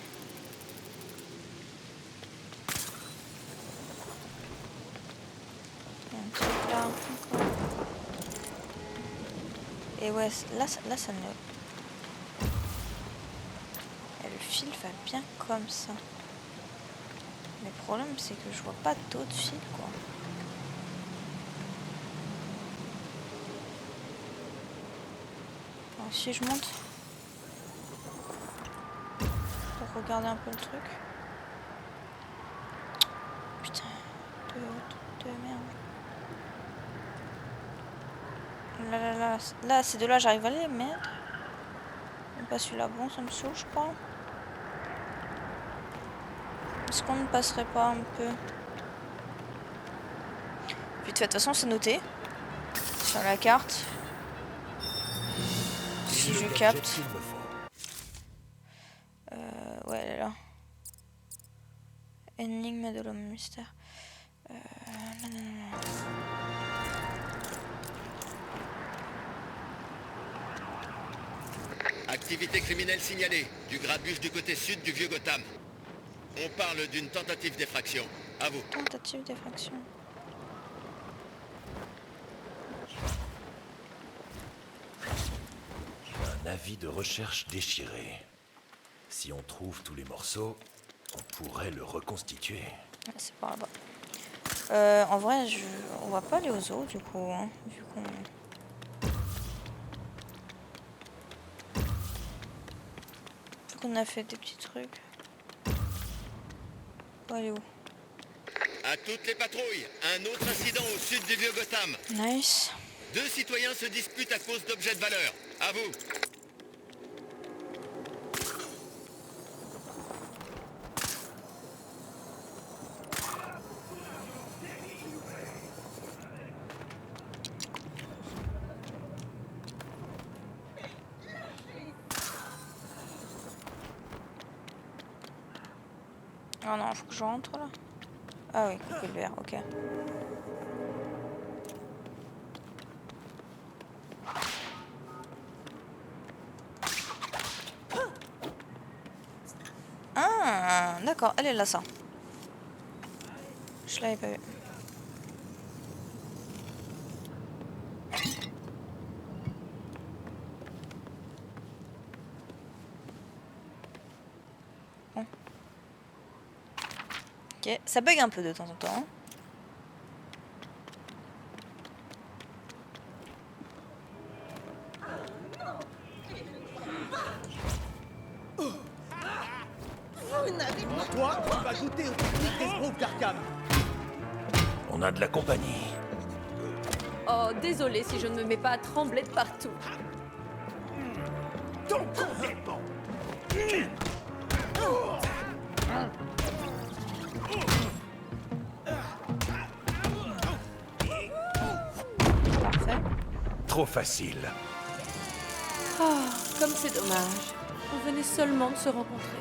Il y a un truc là encore. Et ouais, là ça ne... Et le fil va bien comme ça. Mais le problème c'est que je vois pas d'autres fils quoi. Alors, si je monte pour regarder un peu le truc. Putain, de merde. Là, ces deux-là, j'arrive à les mettre. Mais pas celui-là. Bon, ça me saoule, je crois. Est-ce qu'on ne passerait pas un peu? Vite fait, de toute façon, c'est noté. Sur la carte. Si je capte. Ouais, elle est là. Énigme de l'homme mystère. Non. Activité criminelle signalée. Du grabuge du côté sud du vieux Gotham. On parle d'une tentative d'effraction. À vous. Tentative d'effraction. Un avis de recherche déchiré. Si on trouve tous les morceaux, on pourrait le reconstituer. Ouais, c'est par là-bas. En vrai, on va pas aller aux eaux du coup, hein, vu qu'on... Vu qu'on a fait des petits trucs. On va aller où? À toutes les patrouilles, un autre incident au sud du vieux Gotham. Nice. 2 citoyens se disputent à cause d'objets de valeur. À vous. Oh non, faut que je rentre là. Ah oui, couper le verre, ok. Ah, d'accord, elle est là, ça. Je l'avais pas vu. Bon. Ok, ça bug un peu de temps en temps. Toi, tu vas goûter aux techniques d'esbrouf d'Arkham. On a de la compagnie. Oh, désolé si je ne me mets pas à trembler de partout. Donc complètement. Parfait. Trop facile. Oh, comme c'est dommage. On venait seulement de se rencontrer.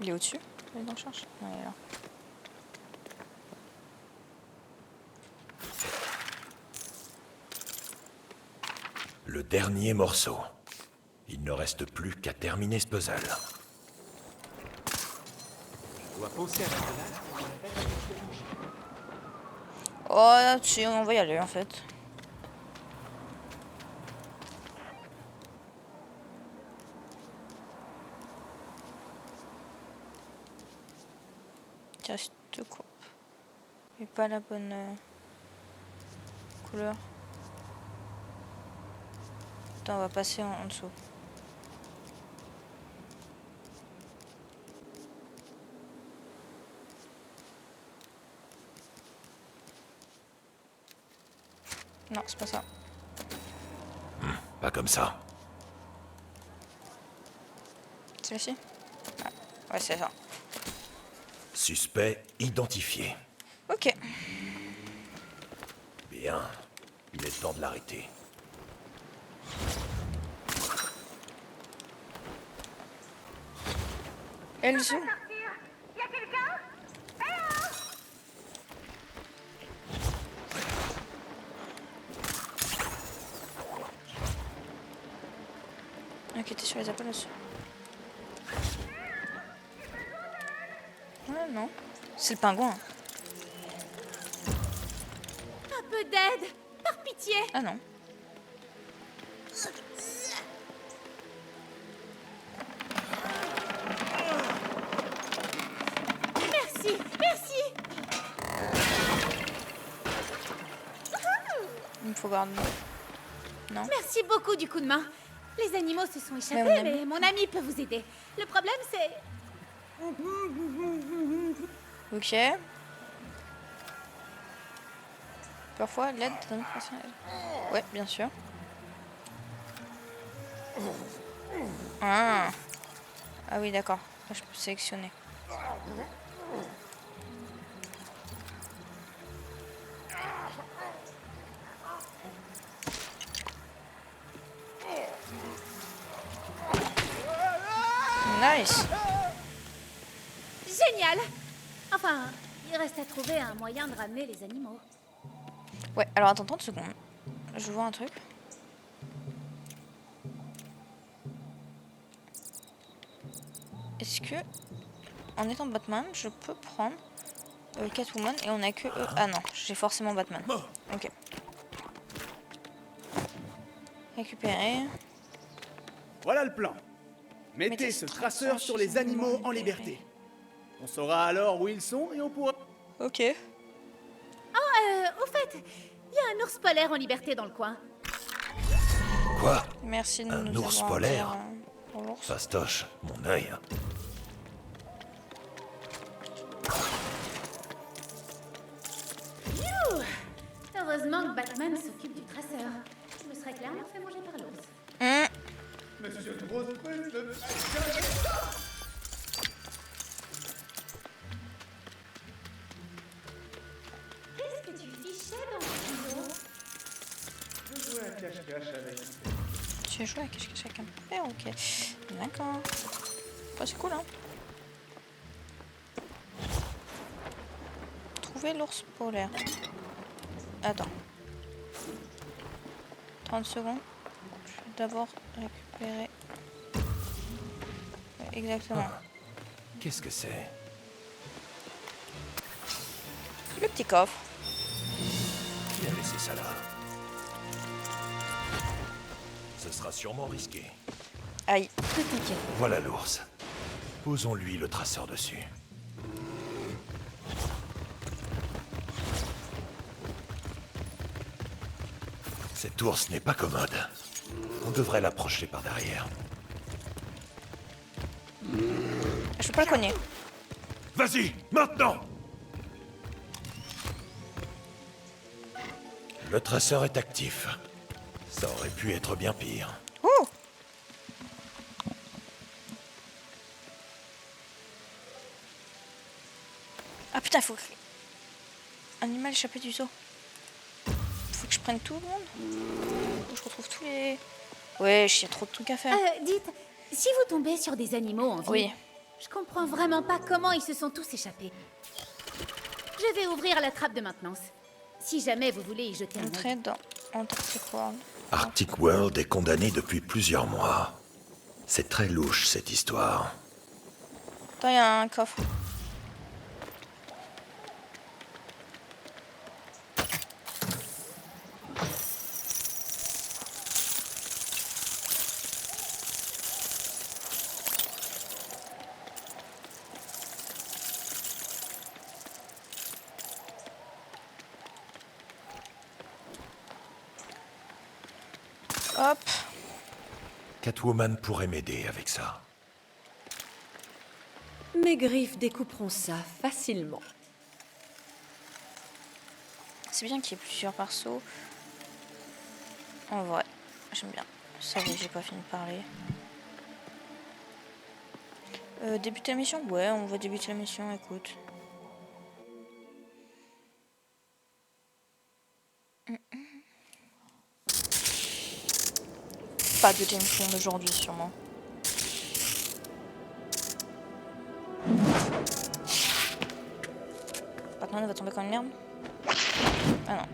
Il est au-dessus? Il est dans le cherche? Non, il est là. Le dernier morceau. Il ne reste plus qu'à terminer ce puzzle. Je dois penser à la Oh, si, on va y aller en fait. Il reste 2 coupes. Et pas la bonne couleur. Attends, on va passer en dessous. Non, c'est pas ça. Pas comme ça. Celui-ci? Ouais, c'est ça. Suspect identifié. Ok. Bien. Il est temps de l'arrêter. Elle joue. Y'a quelqu'un? Ok, t'es sur les appels aussi. Ouais, non. C'est le pingouin. Un peu d'aide, par pitié. Ah non. Merci, merci. Il me faut garder. Non. Merci beaucoup du coup de main. Les animaux se sont Mais échappés, mon ami- mais mon ami peut vous aider. Le problème, c'est... Ok. Parfois, l'aide d'un autre personnage. Ouais, bien sûr. Ah, ah oui, d'accord. Là, je peux sélectionner. Nice. Génial. Enfin, il reste à trouver un moyen de ramener les animaux. Ouais, alors attends 30 secondes. Je vois un truc. Est-ce que, en étant Batman, je peux prendre Catwoman et on a que... ah non, j'ai forcément Batman. Ok. Récupérer. Voilà le plan. Mettez ce traceur sur les animaux en liberté. On saura alors où ils sont et on pourra... Ok. Oh, au fait, il y a un ours polaire en liberté dans le coin. Quoi? Merci de Un nous ours avoir polaire offert, pour l'ours. Fastoche, mon œil. Youhou! Heureusement que Batman s'occupe du traceur. Je me serais clairement fait manger par l'ours. Monsieur Grosse Brune, Qu'est-ce que tu fichais dans le studio? je jouais à cache-cache avec... Tu as joué à cache-cache avec un père? Ok. D'accord. Bah, c'est cool, hein. Trouver l'ours polaire. Attends. 30 secondes. Je vais d'abord récupérer. Ouais, exactement. Qu'est-ce que c'est? Le petit coffre. Qui a laissé ça là? Ce sera sûrement risqué. Aïe. Ne t'inquiète. Voilà l'ours. Posons-lui le traceur dessus. Cet ours n'est pas commode. On devrait l'approcher par derrière. Je peux pas le cogner. Vas-y, maintenant! Le traceur est actif. Ça aurait pu être bien pire. Oh! Ah putain, faut que... Animal échappé du zoo. Faut que je prenne tout le monde? Faut que je retrouve tous les... Ouais, il y a trop de trucs à faire. Dites, si vous tombez sur des animaux en vie, Oui. je comprends vraiment pas comment ils se sont tous échappés. Je vais ouvrir la trappe de maintenance. Si jamais vous voulez y jeter un œil. Entrer dans Antarctic World. Arctic World est condamné depuis plusieurs mois. C'est très louche, cette histoire. Attends, il y a un coffre. Hop. Catwoman pourrait m'aider avec ça. Mes griffes découperont ça facilement. C'est bien qu'il y ait plusieurs persos. En vrai, j'aime bien. Ça va, j'ai pas fini de parler. Débuter la mission? Ouais, on va débuter la mission, écoute. Pas de James Bond aujourd'hui, sûrement. Batman il va tomber comme une merde. Ah non.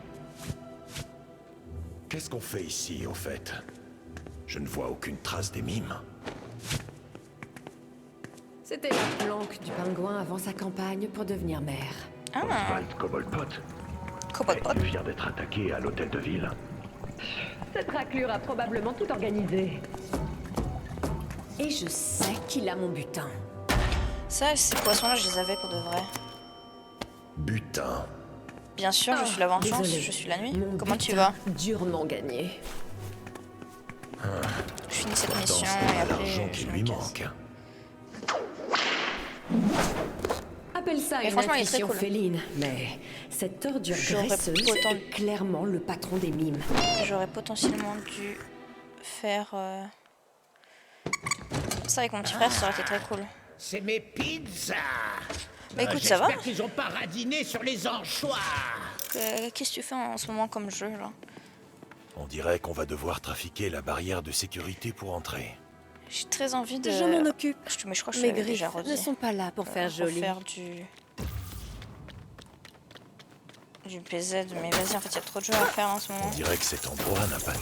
Qu'est-ce qu'on fait ici, au fait? Je ne vois aucune trace des mimes. C'était la planque du pingouin avant sa campagne pour devenir maire. Ah. Oswald Cobblepot. Cobblepot. Il vient d'être attaqué à l'hôtel de ville. Cette raclure a probablement tout organisé. Et je sais qu'il a mon butin. Ça, ces poissons-là, je les avais pour de vrai. Butin. Bien sûr, je suis la vengeance, désolé. je suis la nuit. Mon Comment tu butin vas? Durement gagné. Je finis cette Pourtant, mission c'est et pas après l'argent je qui me lui casse. manque. Appelle ça Mais une franchement, il est très intuition cool. féline, mais cette ordure J'aurais graisseuse autant- est clairement le patron des mimes. J'aurais potentiellement dû faire ça avec mon petit frère, ça aurait été très cool. C'est mes pizzas. Bah écoute, ça va. J'espère qu'ils ont pas radiné sur les anchois. Qu'est-ce que tu fais en ce moment comme jeu là? On dirait qu'on va devoir trafiquer la barrière de sécurité pour entrer. J'ai très envie de... Je m'en occupe. Mais je crois que je Mes l'avais griffes déjà redit. ne sont pas là pour faire joli. Faire du PZ, mais vas-y, en fait, il y a trop de jeux à faire en ce moment. On dirait que cet endroit n'a pas...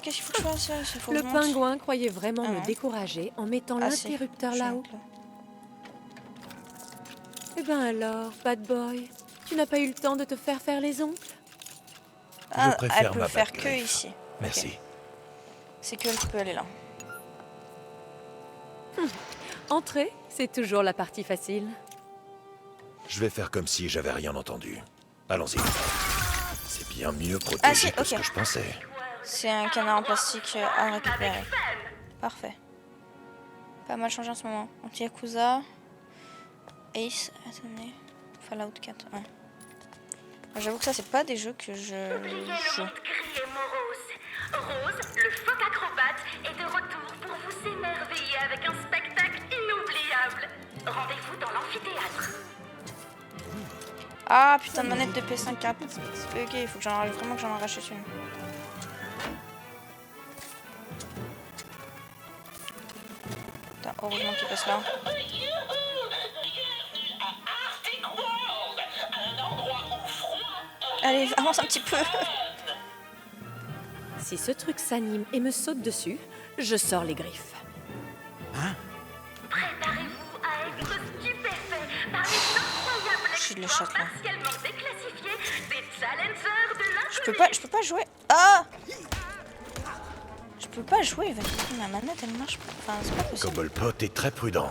Qu'est-ce qu'il faut que je fasse? Faut que Le je monte. pingouin croyait vraiment Ah me non. décourager en mettant Ah, si. l'interrupteur Je là-haut. monte là. Eh ben alors, bad boy, tu n'as pas eu le temps de te faire faire les ongles? Ah, préfère elle peut ma faire batte que griffe. ici. Merci. Ok. C'est que elle qui peut aller là. Entrer, c'est toujours la partie facile. Je vais faire comme si j'avais rien entendu. Allons-y. C'est bien mieux protégé Ah, si, que ce ok. que je pensais. C'est un canard en plastique à récupérer. Parfait. Pas mal changé en ce moment. Anti-Yakuza. Ace. Attendez. Fallout 4. Ouais. J'avoue que ça, c'est pas des jeux que je joue. Rose, le phoque acrobate, est de retour pour vous émerveiller avec un spectacle inoubliable. Rendez-vous dans l'amphithéâtre. Ah putain de manette de PS5 4. Ok, il faut que j'en vraiment que j'en rachète une. Putain, heureusement qu'il passe là. Allez, avance un petit peu. Si ce truc s'anime et me saute dessus, je sors les griffes. Préparez-vous à être stupéfait par les incroyables exploits partiellement déclassifiés des challengers de l'inconnu. Je peux pas jouer. Ah! Je peux pas jouer, ma manette elle marche pas. Enfin, c'est pas possible. Cobblepot est très prudent.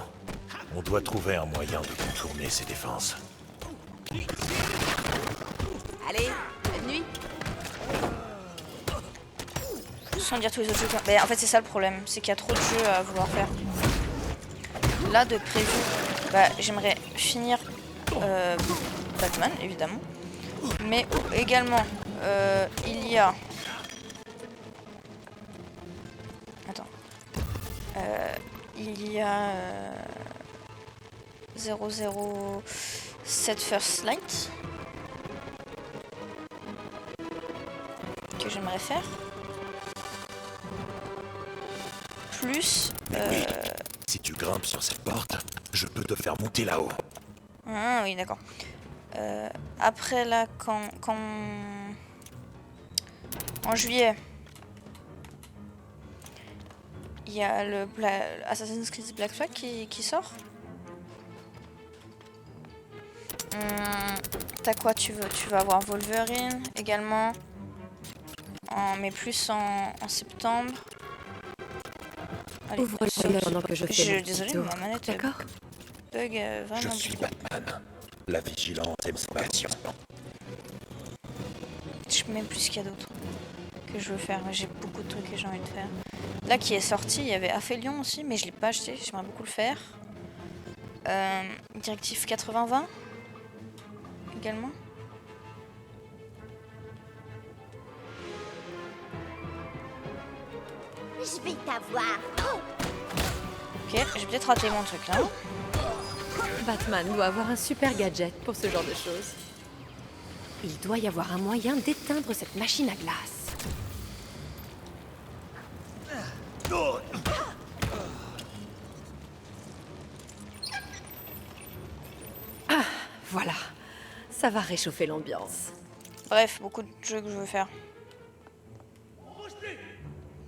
On doit trouver un moyen de contourner ses défenses. Allez, bonne nuit. Sans dire tous les autres jeux. Mais en fait, c'est ça le problème, c'est qu'il y a trop de jeux à vouloir faire. Là, de prévu, bah, j'aimerais finir Batman, évidemment. Mais également, il y a... Attends. Il y a... 007 First Light. Que j'aimerais faire. Plus... Si tu grimpes sur cette porte, je peux te faire monter là-haut. Ah oui, d'accord. Après là, en juillet, il y a le Assassin's Creed Black Flag qui sort. T'as quoi tu veux? Tu vas avoir Wolverine également, mais plus en septembre. Allez, Ouvre-le pendant que je fais mon petit désolé, tour. ma manette D'accord. bug Je vraiment. suis Batman. La vigilance est ma passion. Je sais même plus ce qu'il y a d'autre que je veux faire. J'ai beaucoup de trucs que j'ai envie de faire. Là qui est sorti, il y avait Aphelion aussi, mais je l'ai pas acheté. J'aimerais beaucoup le faire. Directive 80-20 également. Je vais t'avoir. Ok, j'ai peut-être raté mon truc là. Batman doit avoir un super gadget pour ce genre de choses. Il doit y avoir un moyen d'éteindre cette machine à glace. Ah, voilà. Ça va réchauffer l'ambiance. Bref, beaucoup de jeux que je veux faire.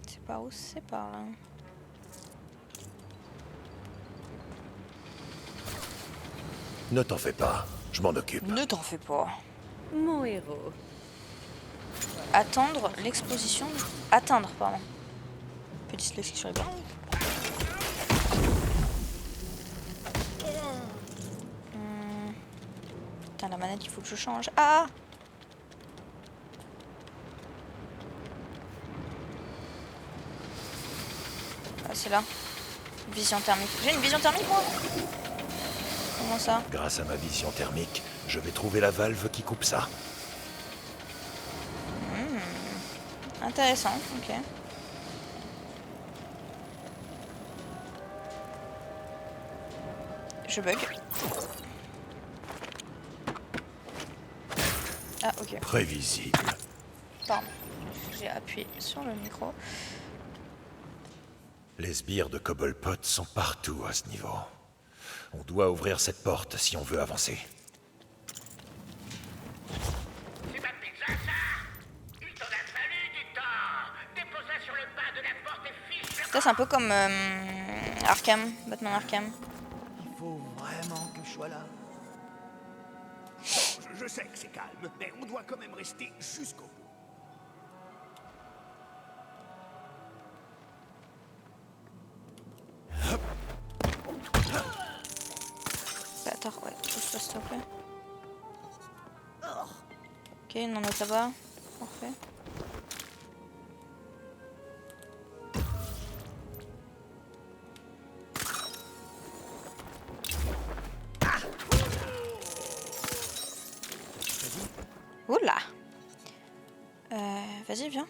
C'est par où? C'est par là. Ne t'en fais pas, je m'en occupe. Ne t'en fais pas. Mon héros. Attendre l'exposition. Atteindre, pardon. Petit dyslexique sur les bords. Putain, la manette, il faut que je change. Ah! c'est là. Vision thermique. J'ai une vision thermique, moi? Comment ça? Grâce à ma vision thermique, je vais trouver la valve qui coupe ça. Intéressant, ok. Je bug. Ah, ok. Prévisible. Pardon. J'ai appuyé sur le micro. Les sbires de Cobblepot sont partout à ce niveau. On doit ouvrir cette porte si on veut avancer. C'est ma pizza, ça! Il t'en a fallu du temps! Dépose-la sur le bas de la porte et fiche. Ça, c'est un peu comme Arkham, Batman Arkham. Il faut vraiment que je sois là. Je sais que c'est calme, mais on doit quand même rester jusqu'au bout. Attends, ouais, pousse-toi s'il te plaît. Ok, une en autre là-bas. Parfait. Oula! Vas-y, viens.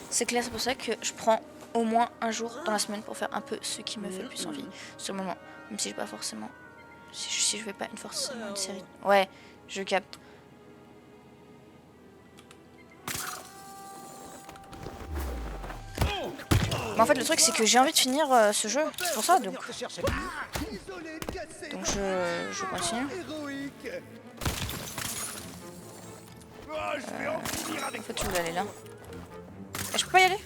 C'est clair, c'est pour ça que je prends au moins un jour dans la semaine pour faire un peu ce qui me fait le plus envie sur le moment. Même si j'ai pas forcément... Si je vais pas forcément une série... Ouais, je capte. Mais en fait, le truc, c'est que j'ai envie de finir ce jeu. C'est pour ça, donc je continue. En fait, je voulais aller là. Et je peux pas y aller?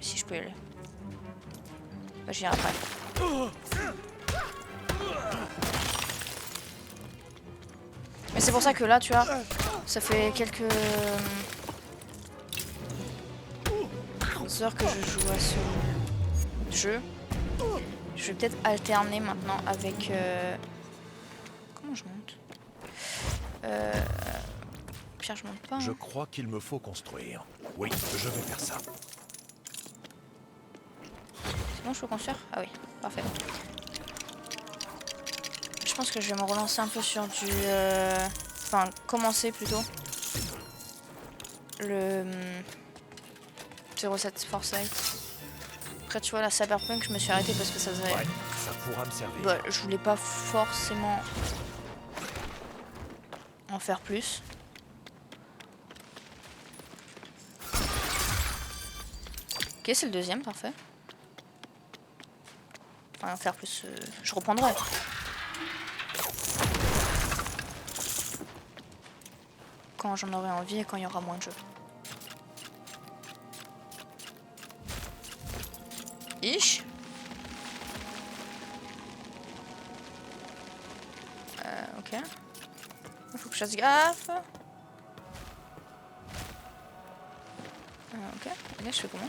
Si, je peux y aller. Bah, j'irai après. Mais c'est pour ça que là, tu vois, ça fait quelques heures que je joue à ce jeu. Je vais peut-être alterner maintenant avec... Comment je monte? Pierre, je monte pas. Hein. Je crois qu'il me faut construire. Oui, je vais faire ça. C'est bon, je peux construire? Ah oui, parfait. Je pense que je vais me relancer un peu sur du... Enfin, commencer plutôt. Le... 07 Foresight. Après, tu vois, la Cyberpunk, je me suis arrêtée parce que ça faisait... Ouais, ça pourra me servir. Bah, je voulais pas forcément en faire plus. Ok, c'est le deuxième, parfait. Enfin, en faire plus, je reprendrai. Quand j'en aurai envie et quand il y aura moins de jeux. Ish. Ok. Il faut que je fasse gaffe. Ok. Et là, je fais comment?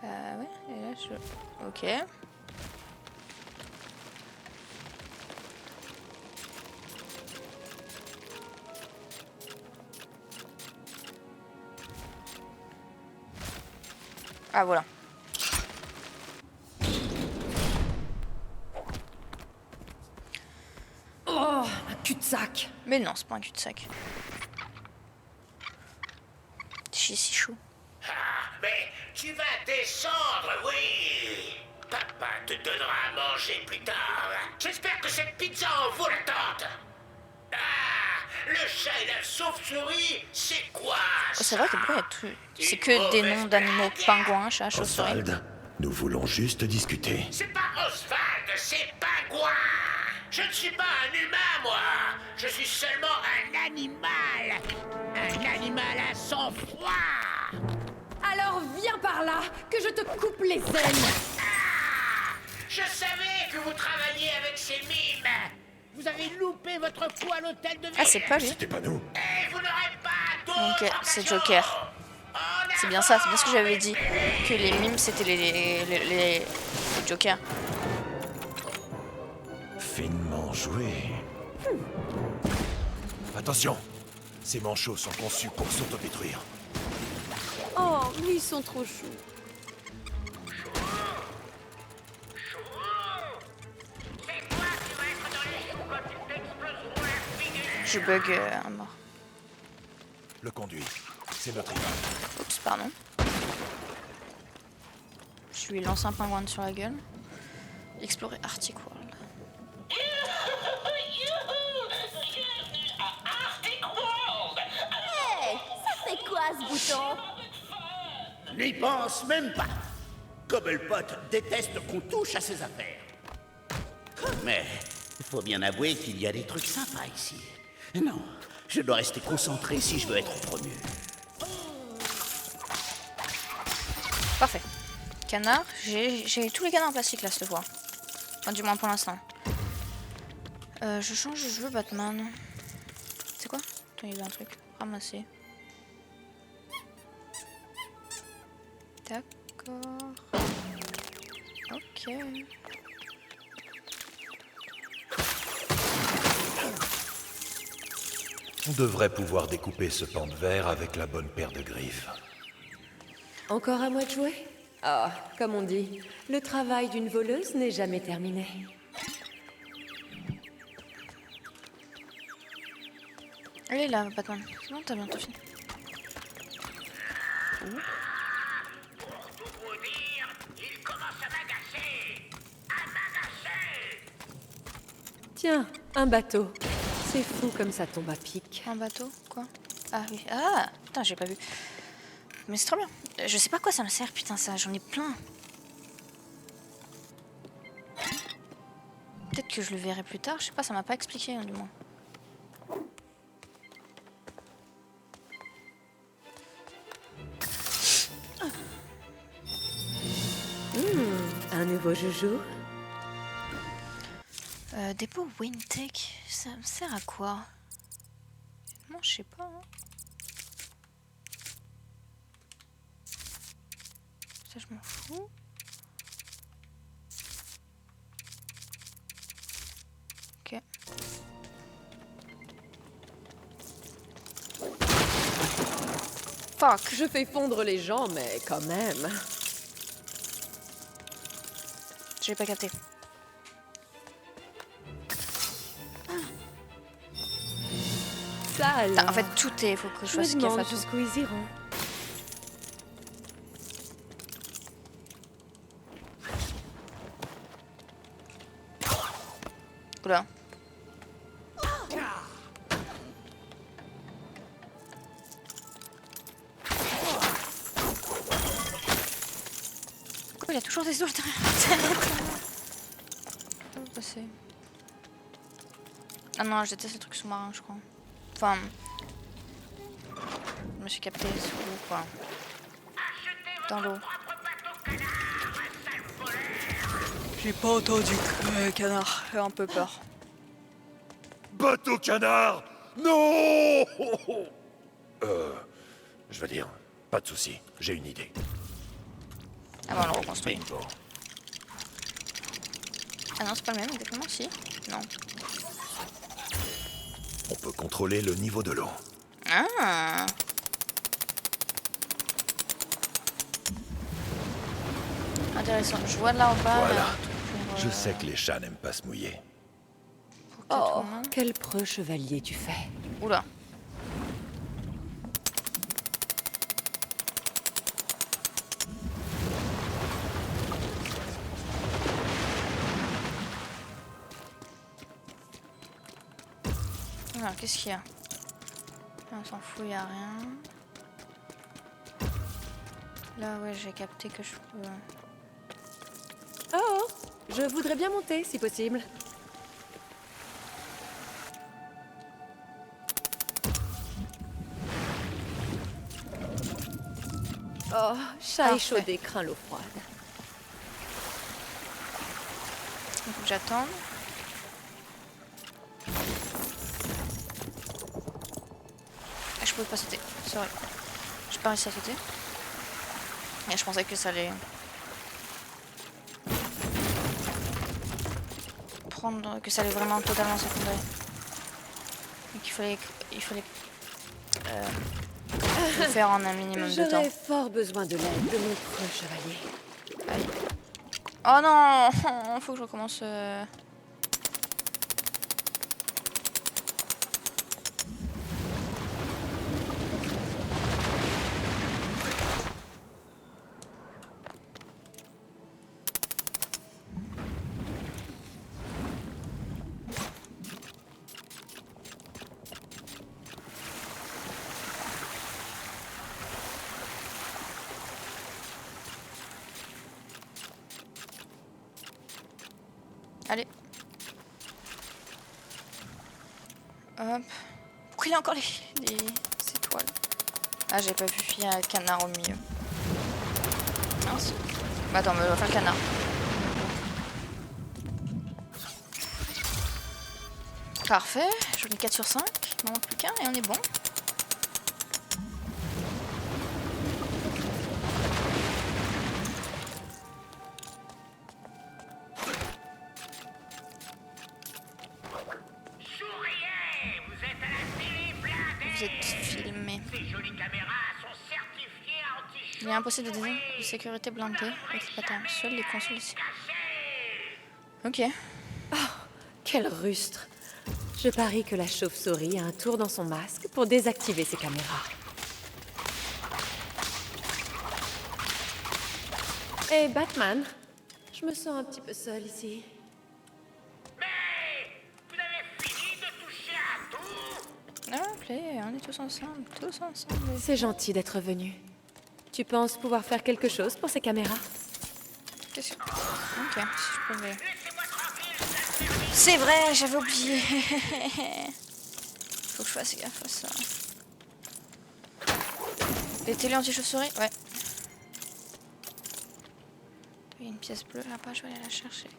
Ouais. Et là, je... Ok. Ah, voilà. Oh, un cul-de-sac. Mais non, c'est pas un cul-de-sac. C'est si chaud. Ah, mais tu vas descendre, oui. Papa te donnera à manger plus tard. J'espère que cette pizza en vaut l'attente. Ah, le chat et la chauve-souris, c'est quoi Oh, c'est vrai que pourquoi c'est que des noms d'animaux, pingouins, chats, chauves-souris. Oswald, nous voulons juste discuter. C'est pas Oswald, c'est Pingouin. Je ne suis pas un humain, moi. Je suis seulement un animal. Un animal à sang-froid. Alors viens par là, que je te coupe les ailes. Ah, je savais que vous travailliez avec ces mimes. Vous avez loupé votre coup à l'hôtel de ville. Ah, c'est pas lui. C'était pas nous. Et vous n'aurez pas d'autre Ok, c'est Joker. C'est bien ça, c'est bien ce que j'avais dit. Que les mimes, c'était les Jokers. Finement joué. Attention, Ces manchots sont conçus pour s'autodétruire. Oh, mais ils sont trop choux. Je bug à mort. Le conduit, c'est notre rival. Oups, pardon. Je lui lance un pingouin sur la gueule. Explorer Arctic World. Hey, ça fait quoi ce bouton? N'y pense même pas. Cobblepot déteste qu'on touche à ses affaires. Mais il faut bien avouer qu'il y a des trucs sympas ici. Non, je dois rester concentré si je veux être promu. Parfait. Canard, j'ai tous les canards en plastique là cette fois. Enfin, du moins pour l'instant. Je change, je veux Batman. C'est quoi? Attends, il y avait un truc. Ramasser. D'accord. Ok. On devrait pouvoir découper ce pan de verre avec la bonne paire de griffes. Encore à moi de jouer? Ah, comme on dit, le travail d'une voleuse n'est jamais terminé. Allez là, Batman. C'est bon, t'as bientôt fini. Pour tout vous dire, il commence à m'agacer. À m'agacer. Tiens, un bateau. C'est fou comme ça tombe à pic. Un bateau? Quoi? Ah oui. Ah! Putain, j'ai pas vu. Mais c'est trop bien. Je sais pas à quoi ça me sert, putain, ça. J'en ai plein. Peut-être que je le verrai plus tard. Je sais pas, ça m'a pas expliqué, du moins. Un nouveau joujou. Dépôt Wintech, ça me sert à quoi? Non, je sais pas. Hein. Ça, je m'en fous. Ok. Fuck, je fais fondre les gens, mais quand même. J'ai pas capté. Ça alors. En fait, tout est. Faut que je fasse me gaffe à demande tout. jusqu'où ils iront. Oula. Pourquoi il y a toujours des autres derrière? Ah non, je déteste ces trucs sous-marins, je crois. Enfin... Je me suis capté sous l'eau, quoi. Dans l'eau. J'ai pas entendu canard. J'ai un peu peur. Bateau canard! Non! Je veux dire, pas de souci, j'ai une idée. Ah bon, on le reconstruit. Bingo. Ah non, c'est pas le même exactement, si? Non. On peut contrôler le niveau de l'eau. Ah! Intéressant. Je vois de là en bas. Voilà. Là, pour, Je sais que les chats n'aiment pas se mouiller. Oh, quel preux chevalier tu fais. Oula. Alors, qu'est-ce qu'il y a? On s'en fout, il n'y a rien. Là, ouais, j'ai capté que je peux... Oh, je voudrais bien monter, si possible. Oh, chat échaudé craint l'eau froide. Il faut que j'attende. Ah, je pouvais pas sauter, c'est vrai. J'ai pas réussi à sauter. Et je pensais que ça allait... prendre... que ça allait vraiment totalement s'effondrer. Et qu'il fallait... le faire en un minimum de temps. J'aurais fort besoin de l'aide de mon preux chevalier. Aïe. Oh non, faut que je recommence. Allez. Hop. Pourquoi il y a encore les étoiles? Ah, j'ai pas vu, il y a un canard au milieu. Mince. Bah attends, mais on va faire le canard. Parfait, j'en ai 4 sur 5. Il m'en manque plus qu'un et on est bon. Vous êtes filmé. Il est impossible de désigner de sécurité blindée avec les patterns. Seules les consoles ici. Ok. Oh, quel rustre. Je parie que la chauve-souris a un tour dans son masque pour désactiver ses caméras. Et Batman, je me sens un petit peu seule ici. Ok, on est tous ensemble, C'est gentil d'être venu. Tu penses pouvoir faire quelque chose pour ces caméras? Qu'est-ce que... Ok, si je pouvais... C'est vrai, j'avais oublié. Faut que je fasse gaffe à ça. Les télés anti-chauve-souris? Ouais. Il y a une pièce bleue là-bas, je vais aller la chercher.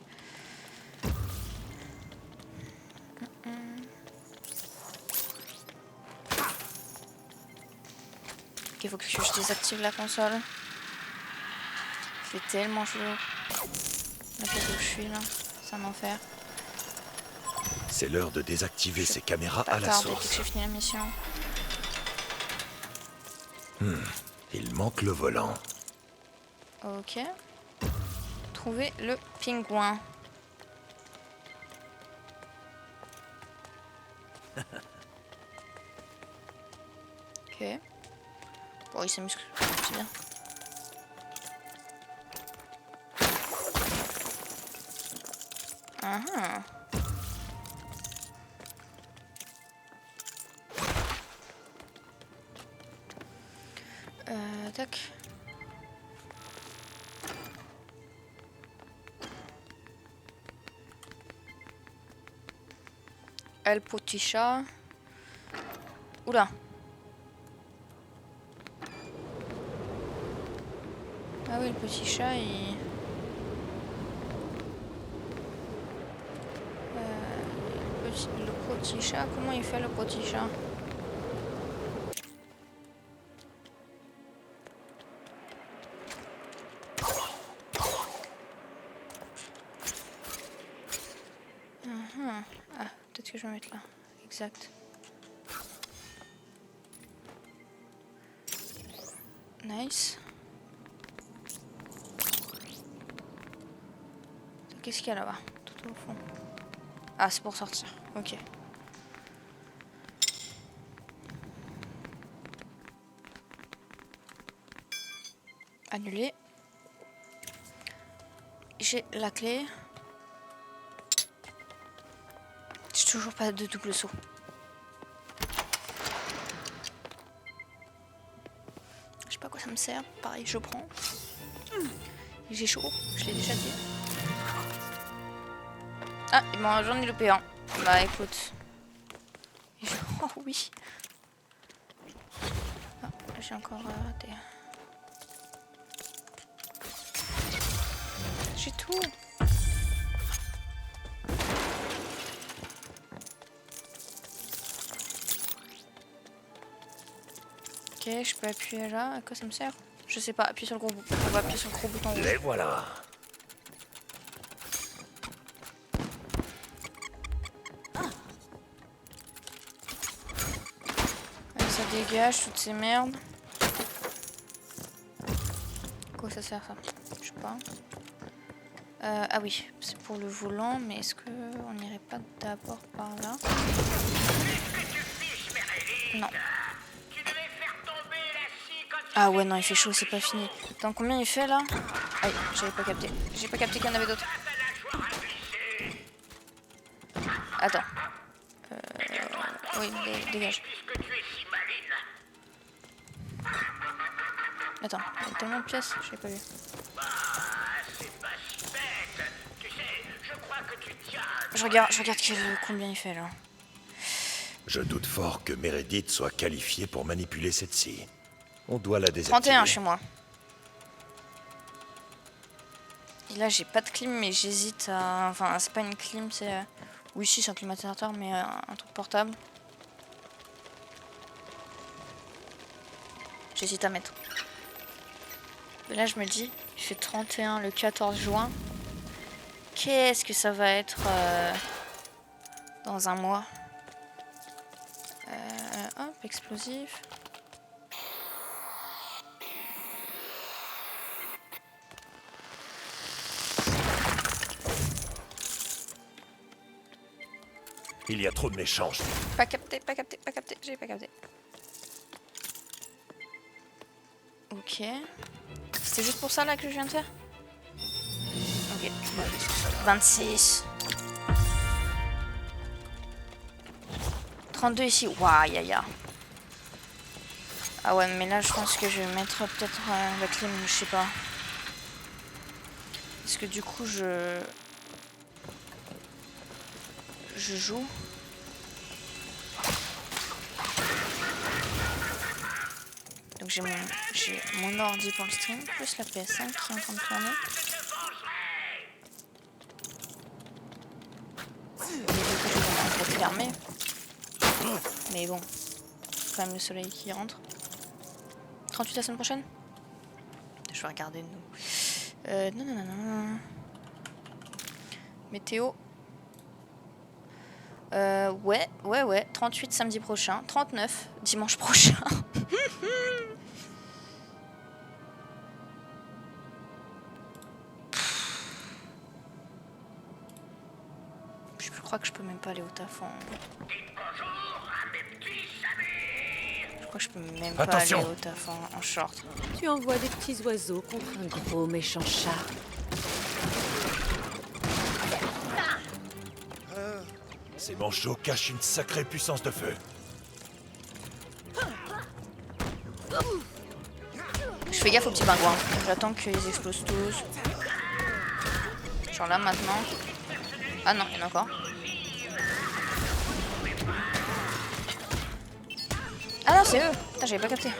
Ok, il faut que je désactive la console. C'est tellement chaud. La pièce où je suis là, c'est un enfer. C'est l'heure de désactiver ces caméras à la Dès source. que j'ai fini la mission. Il manque le volant. Ok. Trouver le pingouin. Ok. Bon, il s'amuse, c'est bien. Tac. El petit chat. Oula. Ah oui, le petit chat, il... le petit chat, comment il fait le petit chat? Ah, peut-être que je vais mettre là. Exact. Nice. Qu'est-ce qu'il y a là-bas? Tout au fond. Ah, c'est pour sortir. Ok. Annuler. J'ai la clé. J'ai toujours pas de double saut. Je sais pas à quoi ça me sert. Pareil, je prends. J'ai chaud. Je l'ai déjà dit. Ah, j'en ai loupé un. Bah écoute. Oh oui. Ah, j'ai encore raté. J'ai tout. Ok, je peux appuyer là. À quoi ça me sert? Je sais pas. Appuyer sur le gros bouton. On va appuyer sur le gros bouton rouge. Les voilà. dégage toutes ces merdes. Quoi ça sert ça? Je sais pas. Ah oui, c'est pour le volant, mais est-ce qu'on n'irait pas d'abord par là? Non. Ah ouais, non, il fait chaud, c'est pas fini. Attends, combien il fait là? Aïe, j'avais pas capté. J'ai pas capté qu'il y en avait d'autres. Attends. Oui, dégage. Attends, il y a tellement de pièces, je l'ai pas vu. Je regarde combien il fait là. Je doute fort que Meredith soit qualifiée pour manipuler cette scie. On doit la désactiver. 31 chez moi. Et là j'ai pas de clim mais j'hésite à... Enfin c'est pas une clim, c'est... Oui si c'est un climatiseur mais un truc portable. J'hésite à mettre. Mais là je me dis, il fait 31 le 14 juin. Qu'est-ce que ça va être dans un mois? Hop, explosif. Il y a trop de méchanges. Pas capté, j'ai pas capté. Ok. C'était juste pour ça là que je viens de faire? Ok. 26. 32 ici. Waouh, yaya. Ah ouais, mais là je pense que je vais mettre peut-être la clim, je sais pas. Parce que du coup je joue. Donc j'ai mon ordi pour le stream, plus la PS5 qui est en train de tourner. Et du coup je vais en fait fermer. Mais bon, quand même le soleil qui rentre. 38 la semaine prochaine? Je vais regarder nous. Non. Météo. Ouais. 38 samedi prochain. 39 dimanche prochain. Je crois que je peux même pas aller au taf en... Je crois que je peux même pas aller au taf en short. Tu envoies des petits oiseaux contre un gros méchant chat. Ces manchots cachent une sacrée puissance de feu. Je fais gaffe aux petits pingouins. J'attends qu'ils explosent tous. Genre là maintenant. Ah non, il y en a encore. Ah non, c'est eux. Putain, j'avais pas capté.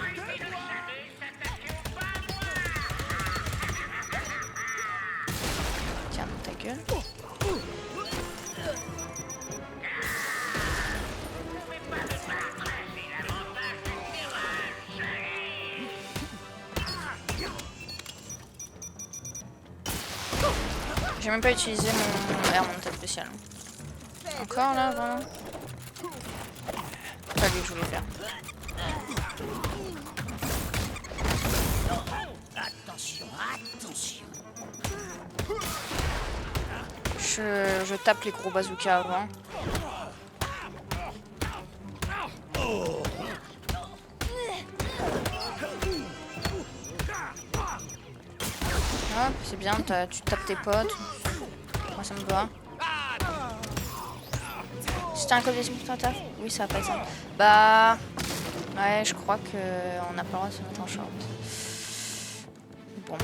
Tiens, dans ta gueule. J'ai même pas utilisé mon tête spéciale. Encore là, vraiment. Pas lui que je voulais faire. Attention. Je tape les gros bazookas avant. Hop, c'est bien, tu tapes tes potes. Moi ça me va. C'était un code pour ton taf? Oui, ça va pas être ça. Bah... Ouais, je crois qu'on n'a pas le droit de se mettre en short. Bon.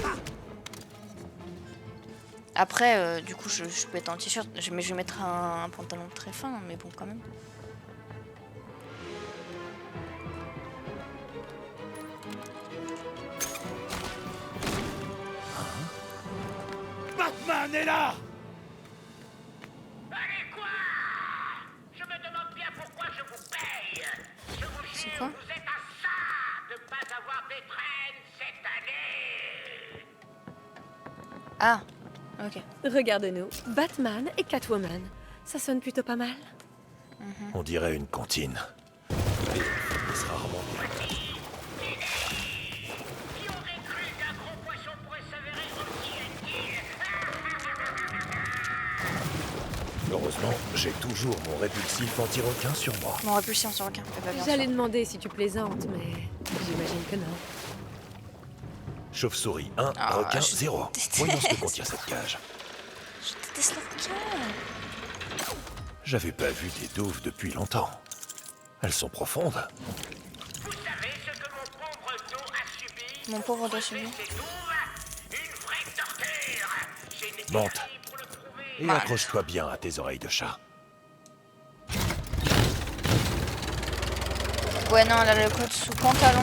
Après, du coup, je peux être en t-shirt, mais je vais mettre un pantalon très fin, mais bon, quand même. Batman est là! Allez quoi? Je me demande bien pourquoi je vous paye. Je vous jure, quoi? vous êtes à ça de pas avoir des traînes cette année. Ah, ok. Regarde-nous, Batman et Catwoman. Ça sonne plutôt pas mal. On dirait une comptine. finissent rarement bien. Qui aurait cru qu'un gros poisson pourrait s'avérer aussi utile? Heureusement, j'ai toujours mon répulsif anti-requin sur moi. Mon répulsif anti-requin. J'allais demander si tu plaisantes, mais j'imagine que non. Chauve-souris 1, requin 0. Voyons ce que contient cette cage. Je déteste le requin. J'avais pas vu des douves depuis longtemps. Elles sont profondes. Vous savez ce que mon pauvre dos a subi? Mon pauvre dos a subi. Une vraie torture. Monte. Et accroche-toi bien à tes oreilles de chat. Ouais, non, elle a le code sous pantalon.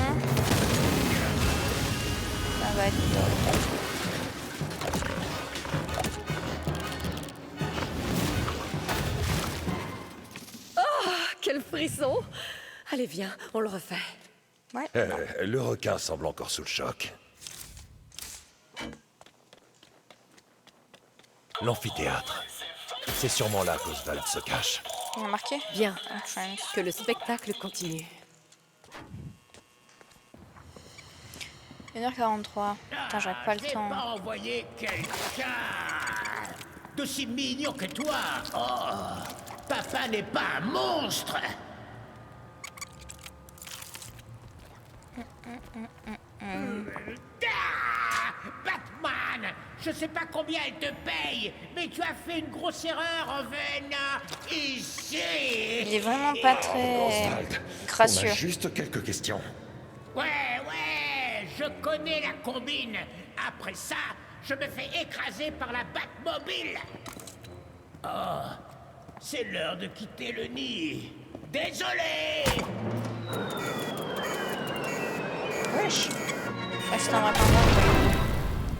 Ça va être... Oh, quel frisson! Allez, viens, on le refait. Ouais. Le requin semble encore sous le choc. L'amphithéâtre. C'est sûrement là qu'Oswald se cache. Il a marqué? Bien, que le spectacle continue. 1h43. Putain, j'avais pas le temps. Pas envoyer quelqu'un d'aussi mignon que toi. Oh, papa n'est pas un monstre. Batman, je sais pas combien elle te paye, mais tu as fait une grosse erreur en venant ici. Il est vraiment pas très gracieux. On a juste quelques questions. Ouais, je connais la combine. Après ça, je me fais écraser par la Batmobile. Oh, c'est l'heure de quitter le nid. Désolé. Wesh. Ah, c'était un vrai panda.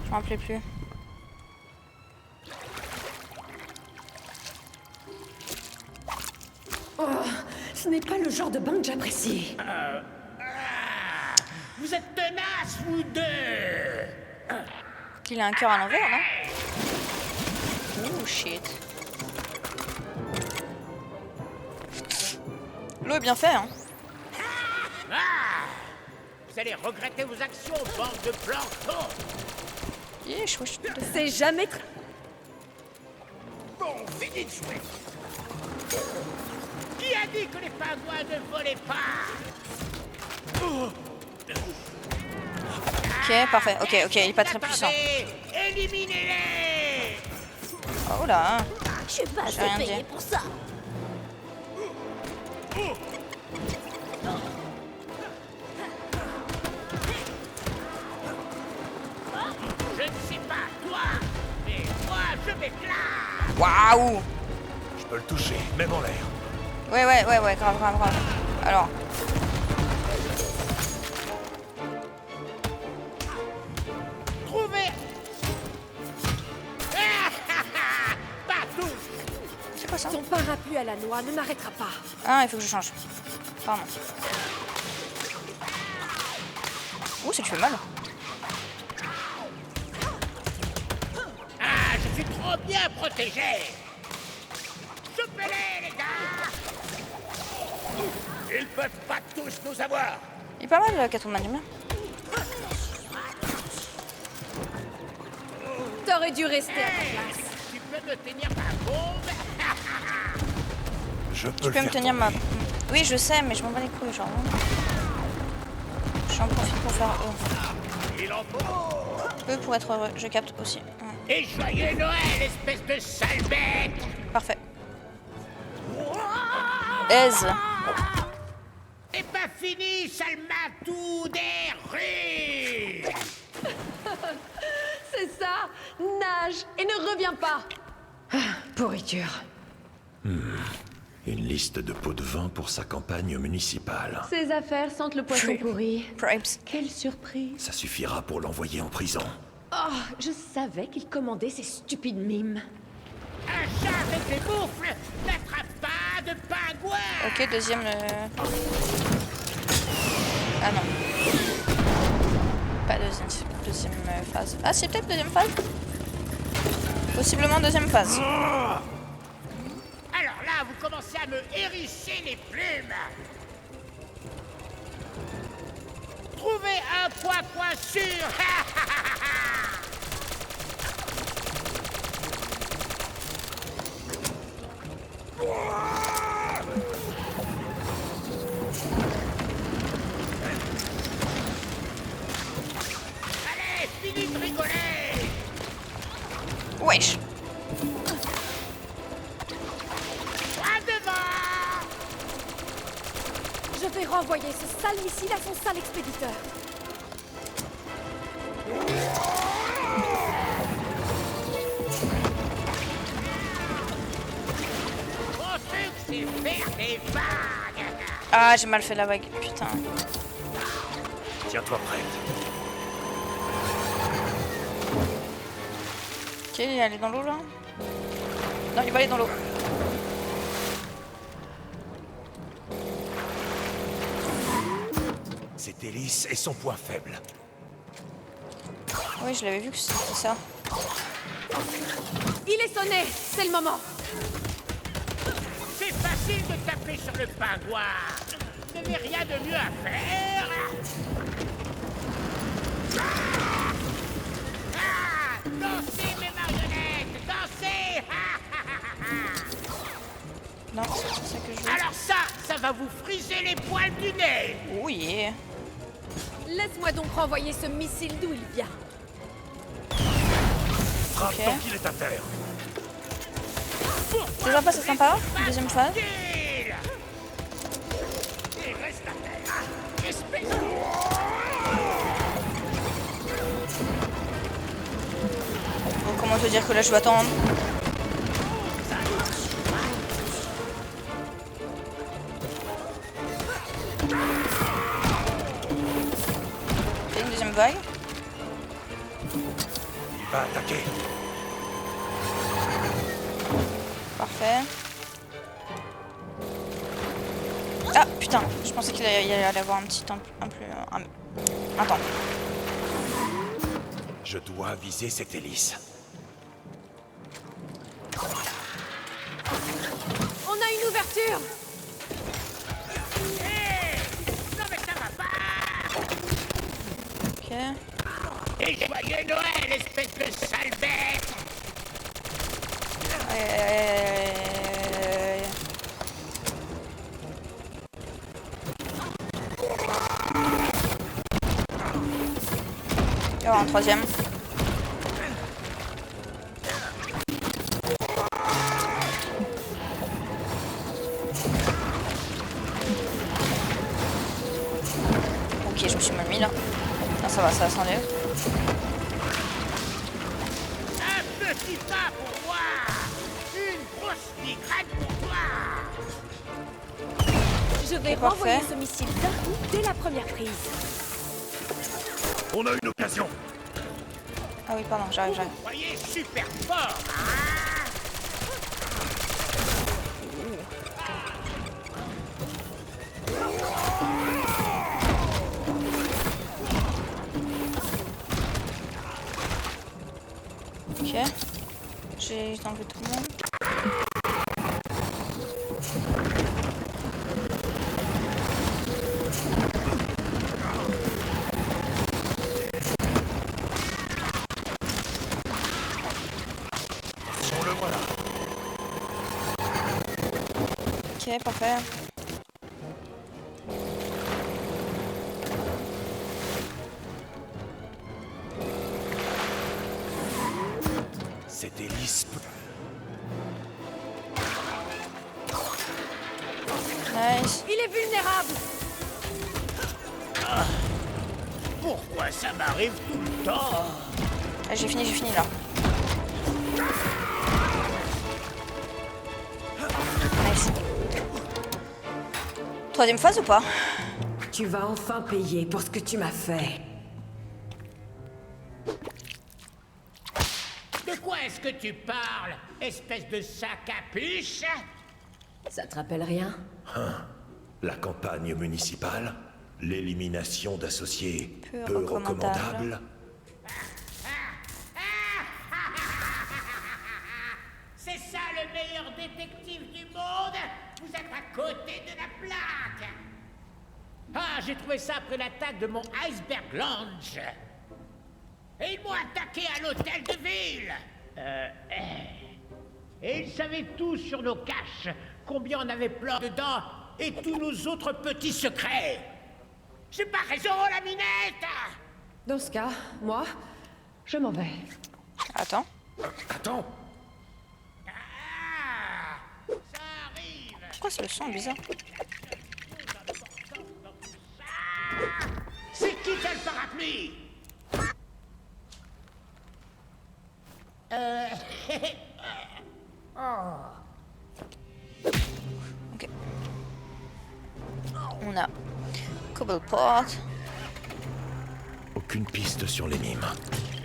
Je m'en rappelais plus. Oh, ce n'est pas le genre de bain que j'apprécie. Vous êtes tenaces, vous deux. Il a un cœur à l'envers, non? Oh shit. L'eau est bien fait, hein. Vous allez regretter vos actions, bande de plancton. C'est jamais... Bon, fini de jouer. Qui a dit que les pingouins ne volaient pas? Ok, parfait. Ok, il est pas très puissant. Éliminez-les. Oh là. Je suis pas J'ai rien payé dit. pour ça. Je ne sais pas toi, mais moi je m'éclate. Waouh. Je peux le toucher, même en l'air. Ouais, grave. Alors. Trouvez. Partout. C'est quoi ça? Son parapluie à la noix ne m'arrêtera pas. Ah, il faut que je change. Pardon. Ouh, ça te fait mal. Ah, je suis trop bien protégé. Chopez-les, les gars. Ils peuvent pas tous nous avoir. Il est pas mal, Catwoman, j'aime bien. T'aurais dû rester à ta place. Tu peux me tenir ma bombe? Je peux Tu peux me tenir ma... Oui, je sais, mais je m'en bats les couilles, genre. J'en profite pour faire eux. Il en faut. Eux pour être heureux, je capte aussi. Et joyeux Noël, espèce de sale bête. Parfait. Aise. Et pas fini, sale matou des rues. C'est ça. Nage et ne reviens pas. Pourriture. Une liste de pots de vin pour sa campagne municipale. Ces affaires sentent le poisson pourri. Primes. Quelle surprise. Ça suffira pour l'envoyer en prison. Oh, je savais qu'il commandait ces stupides mimes. Un chat avec des moufles n'attrape pas de pingouin. Ok, deuxième... Ah non. Pas deuxième phase. Ah, c'est peut-être deuxième phase. Possiblement deuxième phase. Alors là, vous commencez à me hérisser les plumes. Trouvez un point sûr. Allez, finis de rigoler. Wesh. Je vais renvoyer ce sale missile à son sale expéditeur. Ah, j'ai mal fait la vague, putain. Tiens-toi prête. Ok, il est allé dans l'eau là. Non, il va aller dans l'eau. C'est Hélice et son point faible. Oui, je l'avais vu que c'était ça. Il est sonné, c'est le moment. C'est facile de taper sur le pingouin. Vous n'avez rien de mieux à faire. Dansez mes marionnettes, dansez. Non, c'est ça que je veux. Alors ça va vous friser les poils du nez. Oui. Laisse-moi donc renvoyer ce missile d'où il vient. Frappe tant qu'il est à terre. C'est sympa, c'est sympa. Deuxième phase. Bon, comment te dire que là je vais attendre? Ok, une deuxième vague. Il va attaquer. Parfait. Ah putain, je pensais qu'il allait avoir un petit temps, un temps. Je dois viser cette hélice. On a une ouverture. Non mais ça va pas. Ok. Et joyeux Noël, espèce de sale bête. Il y aura un troisième. Ok, je me suis mal mis là. Ah, ça va s'enlève. Un petit pas pour moi. Une grosse migraine pour toi. Je vais renvoyer ce missile d'un coup dès la première prise. On a une occasion. Ah oui, pardon, j'arrive. Vous croyez super fort, hein? Ok. J'ai enlevé tout le monde. Le voilà. Ok, parfait. Cette hélice. Nice. Il est vulnérable. Ah, pourquoi ça m'arrive tout le temps? Ah, j'ai fini là. Nice. Troisième phase ou pas? Tu vas enfin payer pour ce que tu m'as fait. De quoi est-ce que tu parles, espèce de sac à puce? Ça te rappelle rien? La campagne municipale, l'élimination d'associés peu recommandables. C'est ça le meilleur détective du monde? Vous êtes à côté de la plaque. Ah, j'ai trouvé ça après l'attaque de mon Iceberg Lounge. Et ils m'ont attaqué à l'hôtel de ville. Et ils savaient tout sur nos caches, combien on avait plein dedans, et tous nos autres petits secrets. J'ai pas raison, la minette. Dans ce cas, moi, je m'en vais. Attends. Attends. Pourquoi ce son est bizarre? C'est qui qui a le parapluie? Ok. On a Cobblepot. Aucune piste sur les mimes.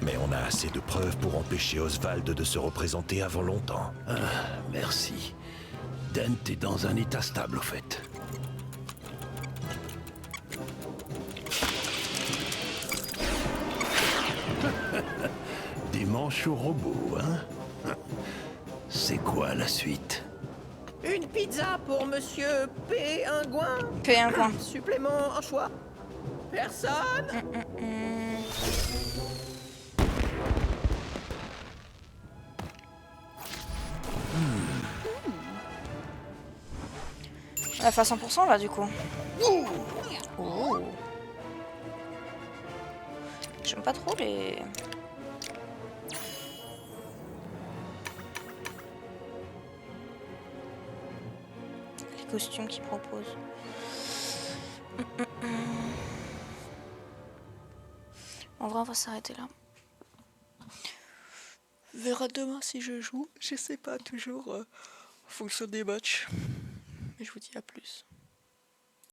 Mais on a assez de preuves pour empêcher Oswald de se représenter avant longtemps. Ah, merci. Dent est dans un état stable, au fait. Des manchots robots, hein? C'est quoi la suite? Une pizza pour Monsieur P-Ingouin. P-Ingouin. Supplément en choix. Personne. On a fait à 100% là du coup. Oh. J'aime pas trop les costumes qu'ils proposent. En vrai, on va s'arrêter là. On verra demain si je joue. Je sais pas toujours en fonction des matchs. Mais je vous dis à plus.